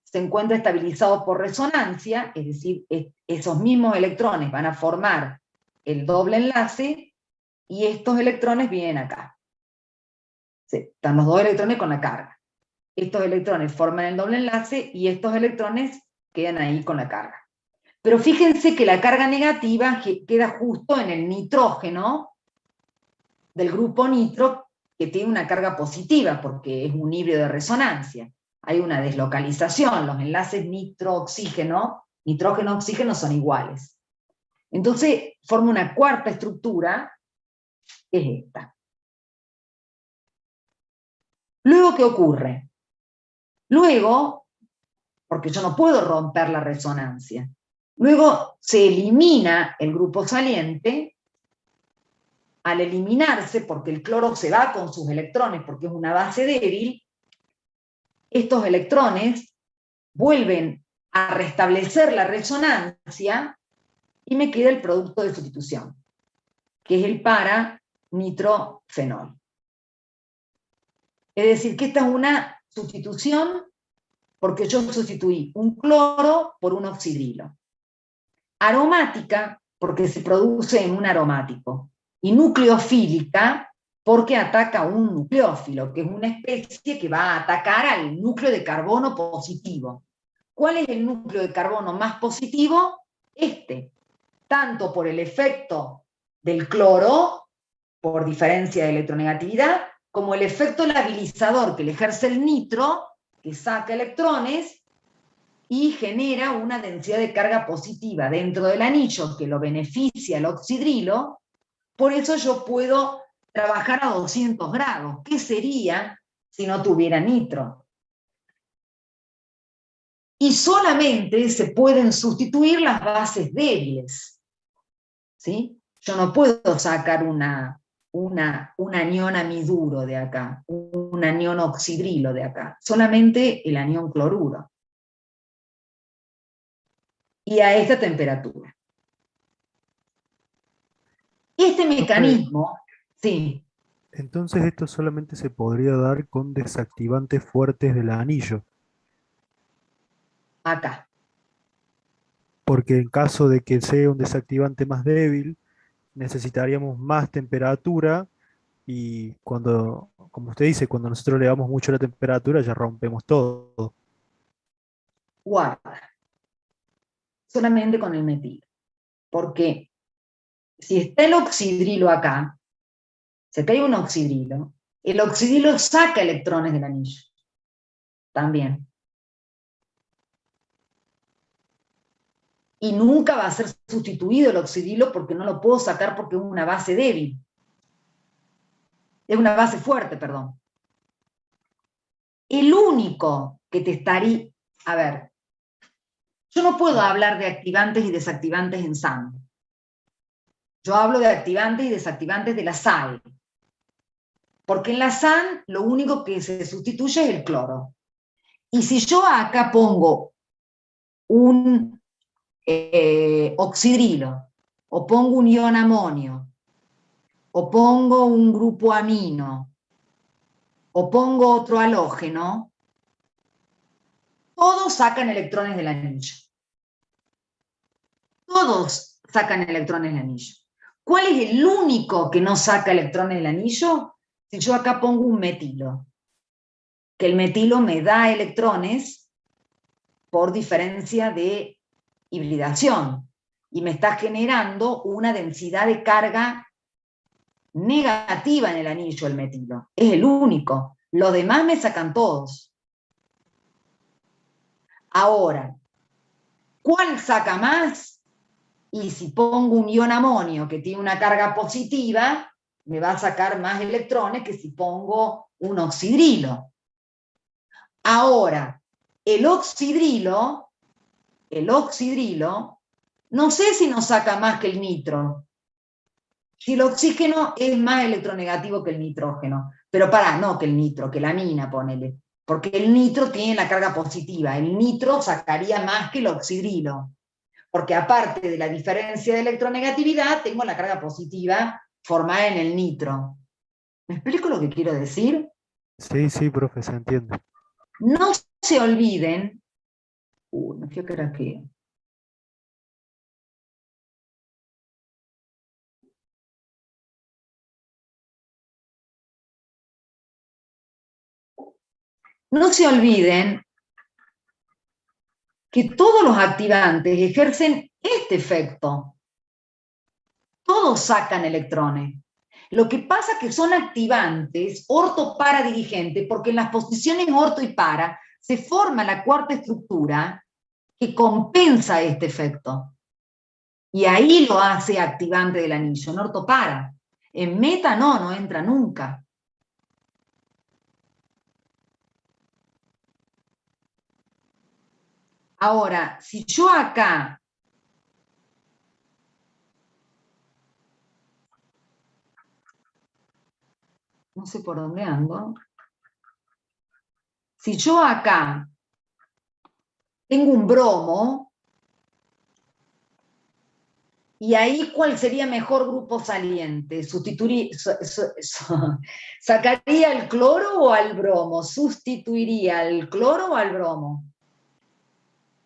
se encuentra estabilizado por resonancia, es decir, esos mismos electrones van a formar el doble enlace y estos electrones vienen acá. Sí, están los dos electrones con la carga. Estos electrones forman el doble enlace y estos electrones quedan ahí con la carga. Pero fíjense que la carga negativa queda justo en el nitrógeno del grupo nitro, que tiene una carga positiva porque es un híbrido de resonancia. Hay una deslocalización, los enlaces nitrógeno son iguales. Entonces forma una cuarta estructura, que es esta. Luego, ¿qué ocurre? Luego, porque yo no puedo romper la resonancia, luego se elimina el grupo saliente. Al eliminarse, porque el cloro se va con sus electrones, porque es una base débil, estos electrones vuelven a restablecer la resonancia y me queda el producto de sustitución, que es el para-nitrofenol. Es decir, que esta es una sustitución porque yo sustituí un cloro por un oxidrilo. Aromática, porque se produce en un aromático. Y nucleofílica, porque ataca a un nucleófilo, que es una especie que va a atacar al núcleo de carbono positivo. ¿Cuál es el núcleo de carbono más positivo? Este, tanto por el efecto del cloro, por diferencia de electronegatividad, como el efecto labilizador que le ejerce el nitro, que saca electrones y genera una densidad de carga positiva dentro del anillo que lo beneficia el oxidrilo. Por eso yo puedo trabajar a 200 grados. ¿Qué sería si no tuviera nitro? Y solamente se pueden sustituir las bases débiles. ¿Sí? Yo no puedo sacar un anión amiduro de acá, un anión oxidrilo de acá, solamente el anión cloruro. Y a esta temperatura. Este mecanismo, sí. Entonces esto solamente se podría dar con desactivantes fuertes del anillo, Acá. porque en caso de que sea un desactivante más débil, necesitaríamos más temperatura y cuando, como usted dice, cuando nosotros le damos mucho la temperatura ya rompemos todo. Guarda. Solamente con el metilo. Porque si está el oxidrilo acá, si acá hay un oxidrilo, el oxidrilo saca electrones del anillo. También. Y nunca va a ser sustituido el oxidrilo porque no lo puedo sacar porque es una base débil. Es una base fuerte, perdón. El único que te estaría... A ver, Yo no puedo hablar de activantes y desactivantes en SAN. Yo hablo de activantes y desactivantes de la sal. Porque en la SAN lo único que se sustituye es el cloro. Y si yo acá pongo un oxidrilo, o pongo un ion amonio, o pongo un grupo amino, o pongo otro halógeno, todos sacan electrones del anillo. Todos sacan electrones del anillo. ¿Cuál es el único que no saca electrones del anillo? Si yo acá pongo un metilo, que el metilo me da electrones por diferencia de hibridación y me está generando una densidad de carga negativa en el anillo el metilo. Es el único. Los demás me sacan todos. Ahora, ¿cuál saca más? Y si pongo un ion amonio que tiene una carga positiva, me va a sacar más electrones que si pongo un oxidrilo. Ahora, el oxidrilo, no sé si nos saca más que el nitro. Si el oxígeno es más electronegativo que el nitrógeno. Pero no que el nitro, que la mina, ponele. Porque el nitro tiene la carga positiva. El nitro sacaría más que el oxidrilo. Porque aparte de la diferencia de electronegatividad, tengo la carga positiva formada en el nitro. ¿Me explico lo que quiero decir? Sí, sí, profe, se entiende. No se olviden, no creo que era aquí. No se olviden que todos los activantes ejercen este efecto. Todos sacan electrones. Lo que pasa es que son activantes orto-para dirigente, porque en las posiciones orto y para se forma la cuarta estructura que compensa este efecto. Y ahí lo hace activante del anillo, en orto-para. En meta no entra nunca. Ahora, si yo acá no sé por dónde ando. Si yo acá tengo un bromo, y ahí ¿cuál sería mejor grupo saliente? ¿Sacaría el cloro o al bromo? ¿Sustituiría el cloro o al bromo?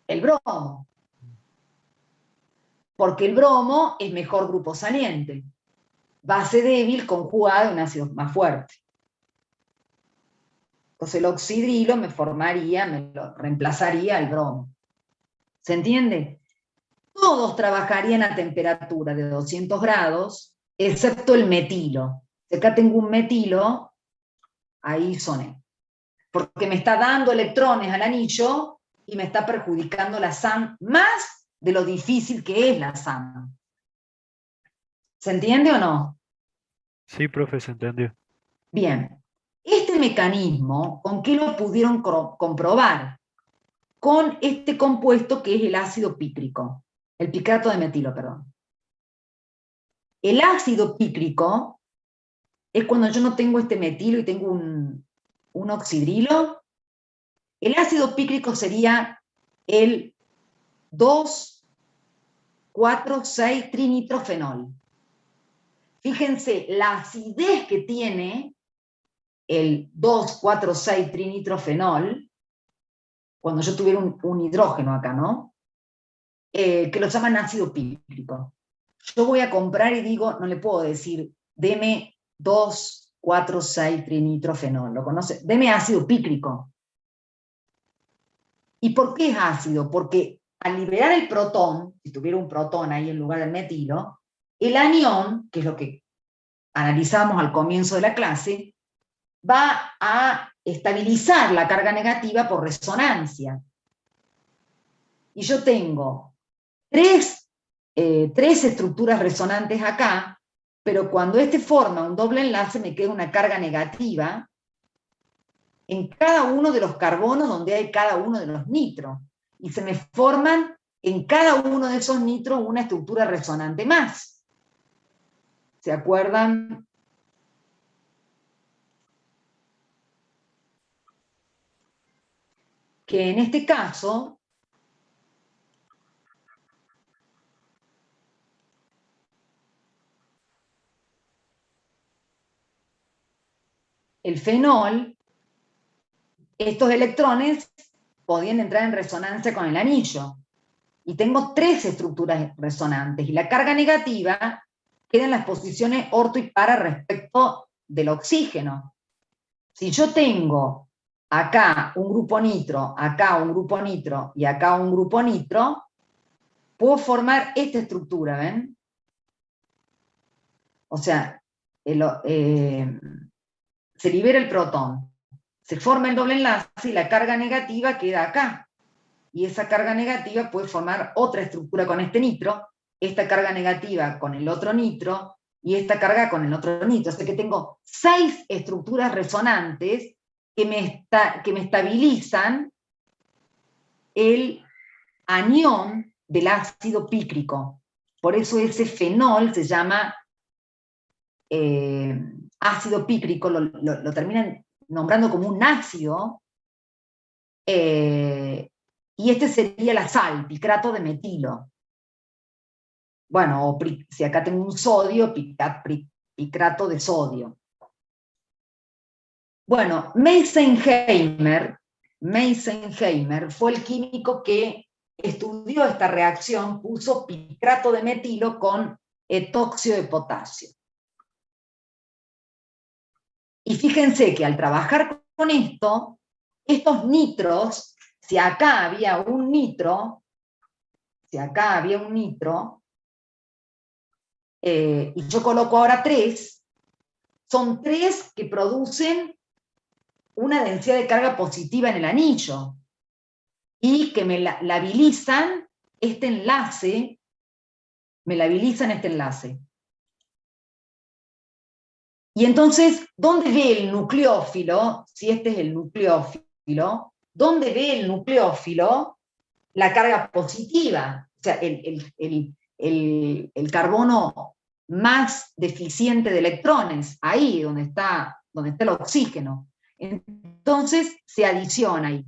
El bromo. Porque el bromo es mejor grupo saliente. Base débil conjugada de un ácido más fuerte. Entonces el oxidrilo me lo reemplazaría al bromo. ¿Se entiende? Todos trabajarían a temperatura de 200 grados, excepto el metilo. Si acá tengo un metilo, ahí soné. Porque me está dando electrones al anillo y me está perjudicando la SAN más de lo difícil que es la SAN. ¿Se entiende o no? Sí, profe, se entendió. Bien. Este mecanismo, ¿con qué lo pudieron comprobar? Con este compuesto que es el ácido pícrico. El picato de metilo, perdón. El ácido pícrico es cuando yo no tengo este metilo y tengo un oxidrilo. El ácido pícrico sería el 2,4,6-trinitrofenol. Fíjense la acidez que tiene el 2,4,6-trinitrofenol, cuando yo tuviera un hidrógeno acá, ¿no? Que lo llaman ácido pícrico. Yo voy a comprar y digo, no le puedo decir, deme 2,4,6-trinitrofenol, ¿lo conoce? Deme ácido pícrico. ¿Y por qué es ácido? Porque al liberar el protón, si tuviera un protón ahí en lugar del metilo, el anión, que es lo que analizamos al comienzo de la clase, va a estabilizar la carga negativa por resonancia. Y yo tengo tres estructuras resonantes acá, pero cuando este forma un doble enlace me queda una carga negativa en cada uno de los carbonos donde hay cada uno de los nitros. Y se me forman en cada uno de esos nitros una estructura resonante más. ¿Se acuerdan? Que en este caso, el fenol, estos electrones podían entrar en resonancia con el anillo. Y tengo 3 estructuras resonantes, y la carga negativa queda en las posiciones orto y para respecto del oxígeno. Si yo tengo acá un grupo nitro, acá un grupo nitro y acá un grupo nitro, puedo formar esta estructura, ¿ven? O sea, se libera el protón, se forma el doble enlace y la carga negativa queda acá. Y esa carga negativa puede formar otra estructura con este nitro, esta carga negativa con el otro nitro, y esta carga con el otro nitro. O sea que tengo 6 estructuras resonantes que me estabilizan el anión del ácido pícrico. Por eso ese fenol se llama ácido pícrico, lo terminan nombrando como un ácido, y este sería la sal, picato de metilo. Bueno, o si acá tengo un sodio, picato de sodio. Bueno, Meisenheimer fue el químico que estudió esta reacción, puso picato de metilo con etóxido de potasio. Y fíjense que al trabajar con esto, estos nitros, si acá había un nitro, y yo coloco ahora 3, son 3 que producen una densidad de carga positiva en el anillo, y que me labilizan este enlace, Y entonces, ¿dónde ve el nucleófilo? Si este es el nucleófilo, ¿dónde ve el nucleófilo la carga positiva? O sea, el carbono más deficiente de electrones, ahí donde está el oxígeno. Entonces se adiciona ahí.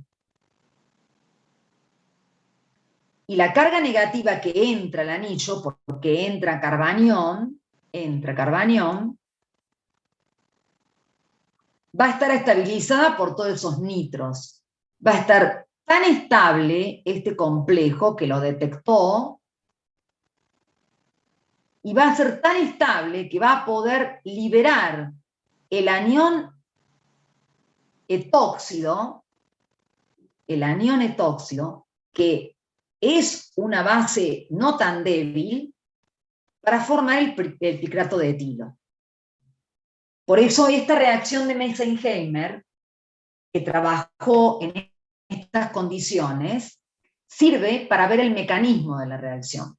Y la carga negativa que entra al anillo, porque entra carbanión, va a estar estabilizada por todos esos nitros. Va a estar tan estable este complejo que lo detectó, y va a ser tan estable que va a poder liberar el anión etóxido, que es una base no tan débil, para formar el picato de etilo. Por eso esta reacción de Meisenheimer, que trabajó en estas condiciones, sirve para ver el mecanismo de la reacción.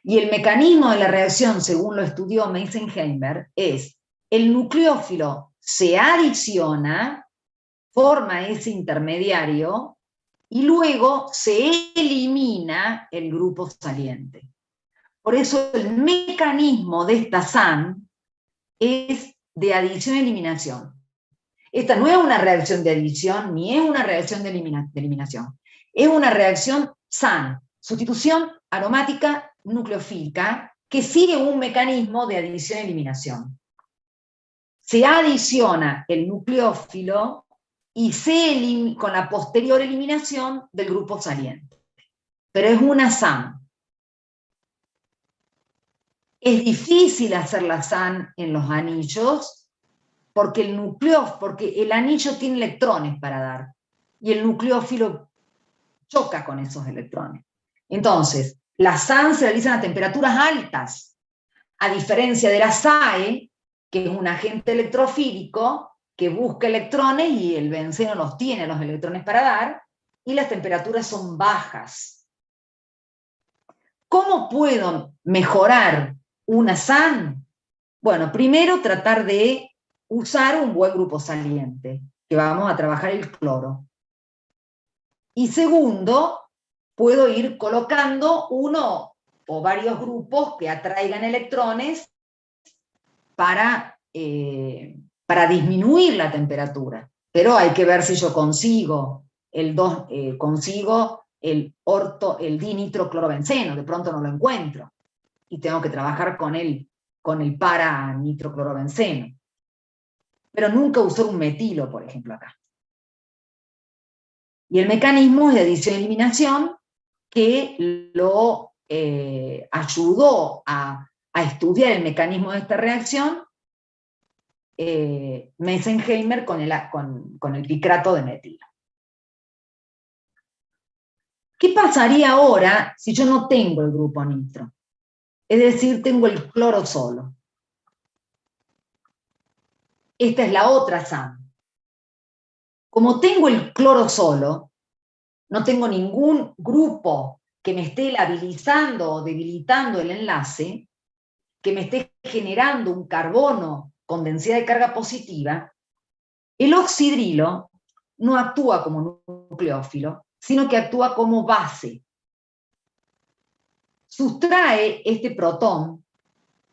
Y el mecanismo de la reacción, según lo estudió Meisenheimer, es el nucleófilo se adiciona, forma ese intermediario, y luego se elimina el grupo saliente. Por eso el mecanismo de esta SAN es de adición-eliminación. Esta no es una reacción de adición, ni es una reacción de eliminación. Es una reacción SAN, sustitución aromática nucleofílica, que sigue un mecanismo de adición-eliminación. Se adiciona el nucleófilo y con la posterior eliminación del grupo saliente. Pero es una SAN. Es difícil hacer la SAN en los anillos, porque el anillo tiene electrones para dar, y el nucleófilo choca con esos electrones. Entonces, la SAN se realizan a temperaturas altas, a diferencia de la SAE, que es un agente electrofílico que busca electrones, y el benceno los tiene, los electrones para dar, y las temperaturas son bajas. ¿Cómo puedo mejorar una SAN? Bueno, primero tratar de usar un buen grupo saliente, que vamos a trabajar el cloro. Y segundo, puedo ir colocando uno o varios grupos que atraigan electrones para disminuir la temperatura. Pero hay que ver si yo consigo consigo el dinitroclorobenceno, de pronto no lo encuentro, y tengo que trabajar con el para-nitroclorobenceno. Pero nunca usé un metilo, por ejemplo, acá. Y el mecanismo es de adición-eliminación que lo ayudó a estudiar el mecanismo de esta reacción Messenheimer con el picrato de metilo. ¿Qué pasaría ahora si yo no tengo el grupo nitro? Es decir, tengo el cloro solo. Esta es la otra SAM. Como tengo el cloro solo, no tengo ningún grupo que me esté labilizando o debilitando el enlace, que me esté generando un carbono con densidad de carga positiva, el oxidrilo no actúa como nucleófilo, sino que actúa como base. Sustrae este protón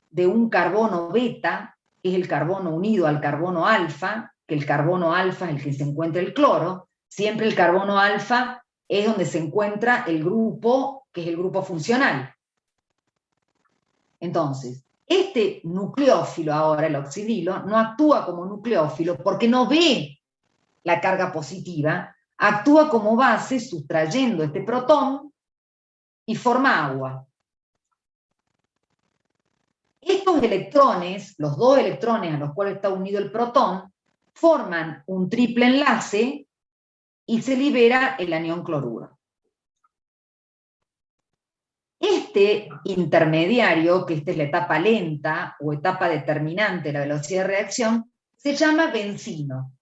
de un carbono beta, que es el carbono unido al carbono alfa, que el carbono alfa es el que se encuentra el cloro. Siempre el carbono alfa es donde se encuentra el grupo, que es el grupo funcional. Entonces, este nucleófilo ahora, el oxidrilo, no actúa como nucleófilo porque no ve la carga positiva, actúa como base sustrayendo este protón y forma agua. Estos electrones, los dos electrones a los cuales está unido el protón, forman un triple enlace y se libera el anión cloruro. Este intermediario, que esta es la etapa lenta o etapa determinante de la velocidad de reacción, se llama bencino.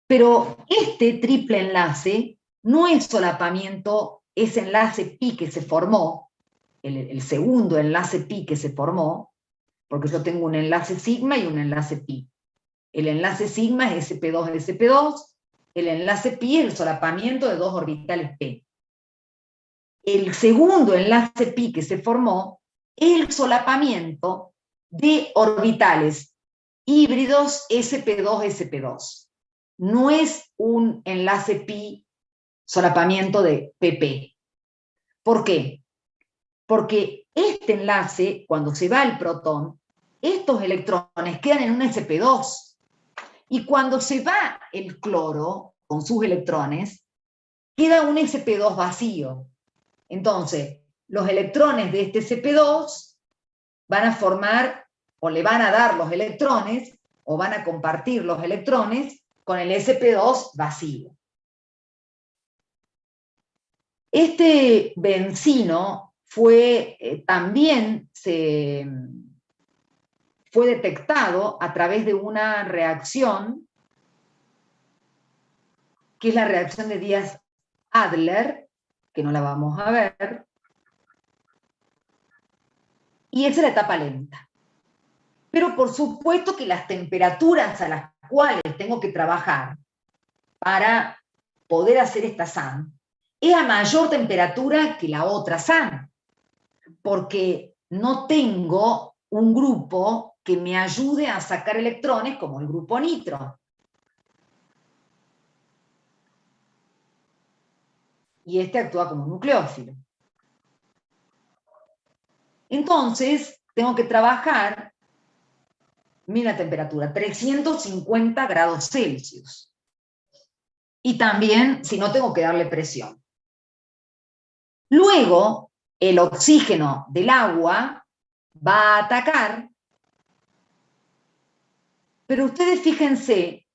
Pero este triple enlace no es solapamiento, ese enlace pi que se formó, el segundo enlace pi que se formó, porque yo tengo un enlace sigma y un enlace pi. El enlace sigma es sp2-sp2, el enlace pi es el solapamiento de dos orbitales p. El segundo enlace pi que se formó es el solapamiento de orbitales híbridos sp2-sp2. No es un enlace pi solapamiento de pp. ¿Por qué? Porque este enlace, cuando se va el protón, estos electrones quedan en un sp2. Y cuando se va el cloro con sus electrones, queda un sp2 vacío. Entonces, los electrones de este sp2 van a formar, o le van a dar los electrones, o van a compartir los electrones con el sp2 vacío. Este bencino también fue detectado a través de una reacción, que es la reacción de Diaz-Adler, que no la vamos a ver, y esa es la etapa lenta. Pero por supuesto que las temperaturas a las cuales tengo que trabajar para poder hacer esta SAM es a mayor temperatura que la otra SAM, porque no tengo un grupo que me ayude a sacar electrones como el grupo nitro. Y este actúa como nucleófilo. Entonces, tengo que trabajar, mira la temperatura, 350 grados Celsius. Y también, si no, tengo que darle presión. Luego, el oxígeno del agua va a atacar, pero ustedes fíjense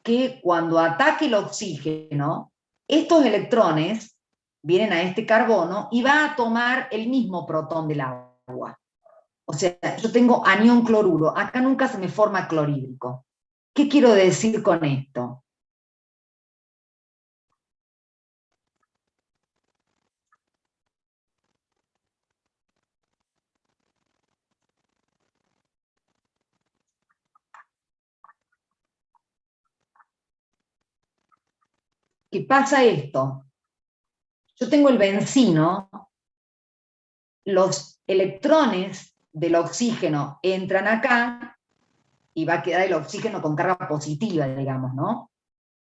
que cuando ataque el oxígeno, estos electrones vienen a este carbono y va a tomar el mismo protón del agua. O sea, yo tengo anión cloruro, acá nunca se me forma clorhídrico. ¿Qué quiero decir con esto? ¿Qué pasa esto? yo tengo el bencino, los electrones del oxígeno entran acá y va a quedar el oxígeno con carga positiva, digamos, ¿no?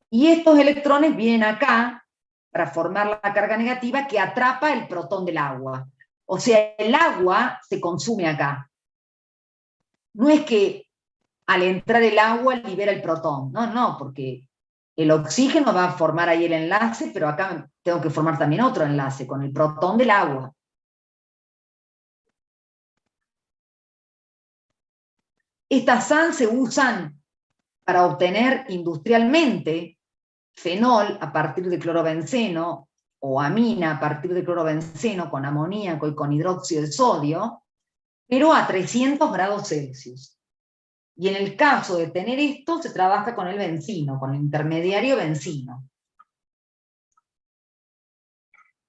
Y estos electrones vienen acá para formar la carga negativa que atrapa el protón del agua. O sea, el agua se consume acá. No es que al entrar el agua libera el protón, no, porque el oxígeno va a formar ahí el enlace, pero acá tengo que formar también otro enlace con el protón del agua. Estas SAN se usan para obtener industrialmente fenol a partir de clorobenceno o amina a partir de clorobenceno con amoníaco y con hidróxido de sodio, pero a 300 grados Celsius. Y en el caso de tener esto, se trabaja con el bencino, con el intermediario bencino.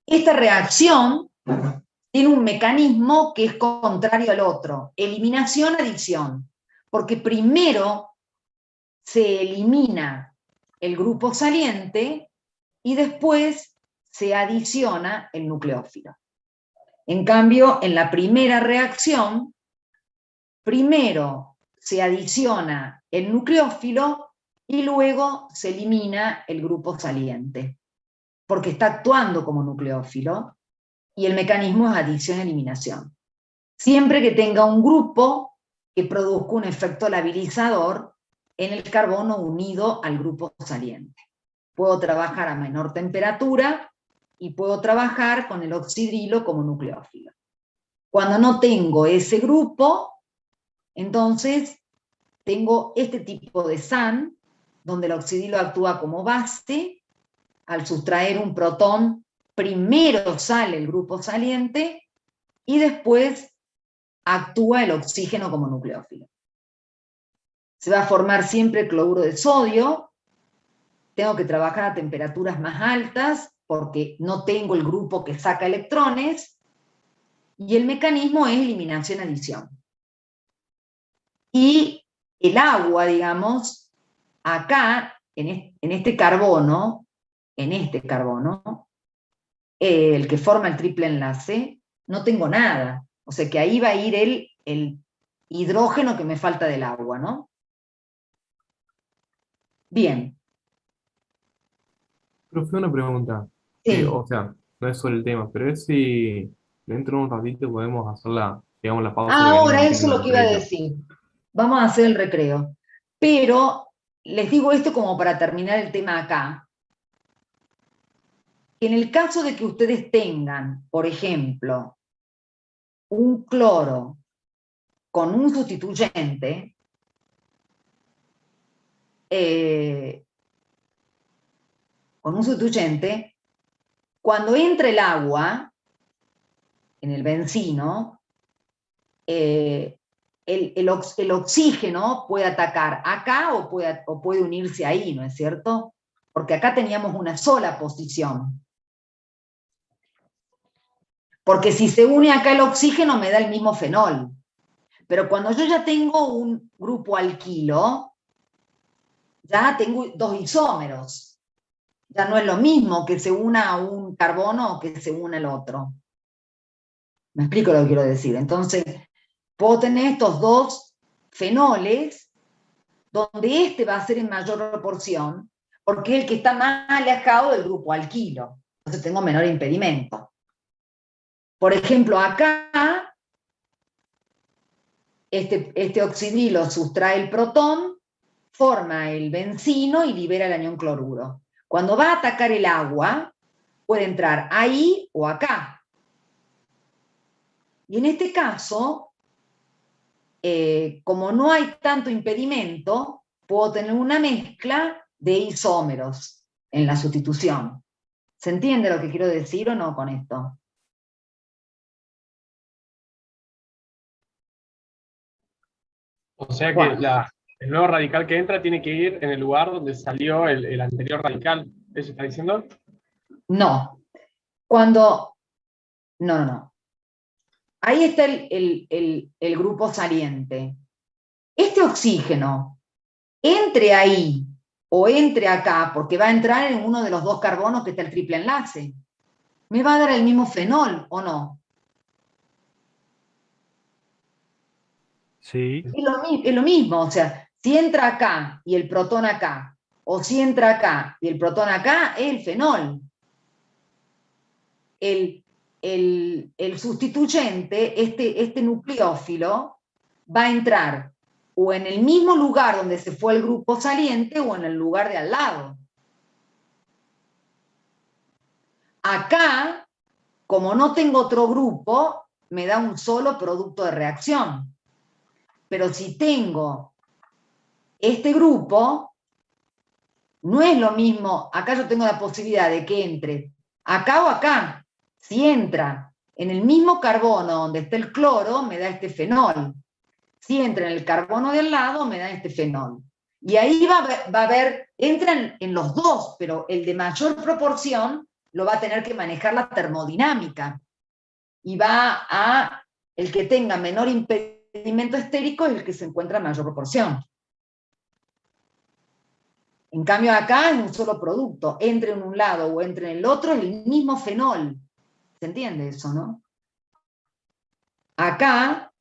Esta reacción tiene un mecanismo que es contrario al otro, eliminación-adición, porque primero se elimina el grupo saliente y después se adiciona el nucleófilo. En cambio, en la primera reacción, primero se adiciona el nucleófilo y luego se elimina el grupo saliente, porque está actuando como nucleófilo y el mecanismo es adición-eliminación. Siempre que tenga un grupo que produzca un efecto labilizador en el carbono unido al grupo saliente. Puedo trabajar a menor temperatura y puedo trabajar con el oxidrilo como nucleófilo. Cuando no tengo ese grupo, entonces tengo este tipo de SAN, donde el oxidrilo actúa como base. Al sustraer un protón, primero sale el grupo saliente y después actúa el oxígeno como nucleófilo. Se va a formar siempre cloruro de sodio. Tengo que trabajar a temperaturas más altas porque no tengo el grupo que saca electrones. Y el mecanismo es eliminación-adición. Y el agua, digamos, acá, en este carbono, el que forma el triple enlace, no tengo nada. O sea que ahí va a ir el hidrógeno que me falta del agua, ¿no? Bien. Profe, una pregunta. Sí. O sea, no es sobre el tema, pero es si dentro de un ratito podemos hacer digamos, la pausa que Ahora, venimos eso es haciendo lo en que el iba a recreo. decir. Vamos a hacer el recreo. Pero les digo esto como para terminar el tema acá. En el caso de que ustedes tengan, por ejemplo, un cloro con un sustituyente, cuando entra el agua en el bencino, el oxígeno puede atacar acá o puede unirse ahí, ¿no es cierto? Porque acá teníamos una sola posición. Porque si se une acá el oxígeno me da el mismo fenol. Pero cuando yo ya tengo un grupo alquilo, ya tengo dos isómeros. Ya no es lo mismo que se una a un carbono o que se una al otro. ¿Me explico lo que quiero decir? Entonces, puedo tener estos dos fenoles, donde este va a ser en mayor proporción, porque es el que está más alejado del grupo alquilo. Entonces tengo menor impedimento. Por ejemplo, acá, este oxidrilo sustrae el protón, forma el bencino y libera el anión cloruro. Cuando va a atacar el agua, puede entrar ahí o acá. Y en este caso, como no hay tanto impedimento, puedo tener una mezcla de isómeros en la sustitución. ¿Se entiende lo que quiero decir o no con esto? O sea que Bueno. el nuevo radical que entra tiene que ir en el lugar donde salió el anterior radical. ¿Eso está diciendo? No. No. Ahí está el grupo saliente. Este oxígeno, entre ahí o entre acá, porque va a entrar en uno de los dos carbonos que está el triple enlace. me va a dar el mismo fenol, ¿o no? Sí, Es lo mismo, o sea, si entra acá y el protón acá, o si entra acá y el protón acá, es el fenol. El sustituyente, este nucleófilo, va a entrar o en el mismo lugar donde se fue el grupo saliente o en el lugar de al lado. Acá, como no tengo otro grupo, me da un solo producto de reacción. Pero si tengo este grupo, no es lo mismo. Acá yo tengo la posibilidad de que entre acá o acá. Si entra en el mismo carbono donde está el cloro, me da este fenol. Si entra en el carbono de al lado, me da este fenol. Y ahí va a haber, entran en los dos, pero el de mayor proporción lo va a tener que manejar la termodinámica. Y el que tenga menor impedimento estérico es el que se encuentra en mayor proporción. En cambio acá es un solo producto, entre en un lado o entre en el otro, es el mismo fenol. ¿Se entiende eso, no? Acá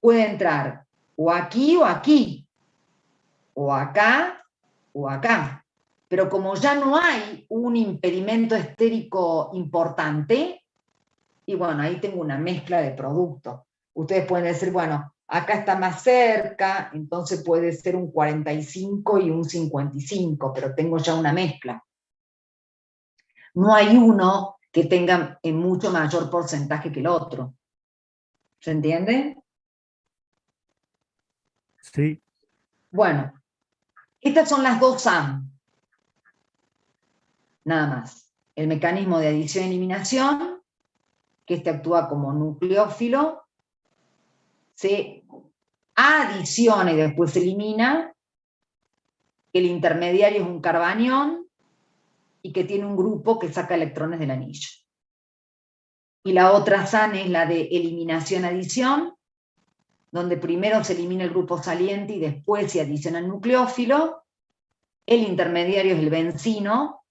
puede entrar o aquí o aquí, o acá o acá. Pero como ya no hay un impedimento estérico importante, y bueno, ahí tengo una mezcla de productos. Ustedes pueden decir, bueno, acá está más cerca, entonces puede ser un 45 y un 55, pero tengo ya una mezcla. No hay uno que tenga en mucho mayor porcentaje que el otro. ¿Se entiende? sí, Bueno, estas son las dos SAM. Nada más. El mecanismo de adición y eliminación, que este actúa como nucleófilo, se adiciona y después se elimina. El intermediario es un carbanión y que tiene un grupo que saca electrones del anillo. Y la otra SAN es la de eliminación-adición, donde primero se elimina el grupo saliente y después se adiciona el nucleófilo. El intermediario es el bencino.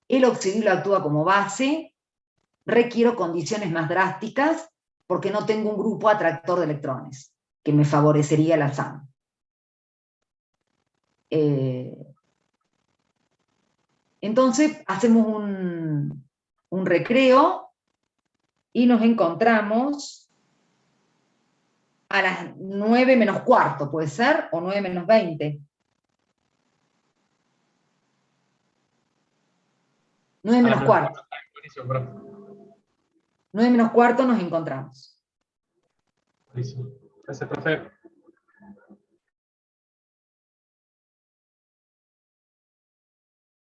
El oxidilo actúa como base. Requiero condiciones más drásticas porque no tengo un grupo atractor de electrones, que me favorecería la SAM. Entonces hacemos un recreo y nos encontramos a las 9 menos cuarto, ¿puede ser? O 9 menos 20. 9 menos cuarto. Buenísimo, profe. 9 menos cuarto nos encontramos. Buenísimo. Gracias, profe.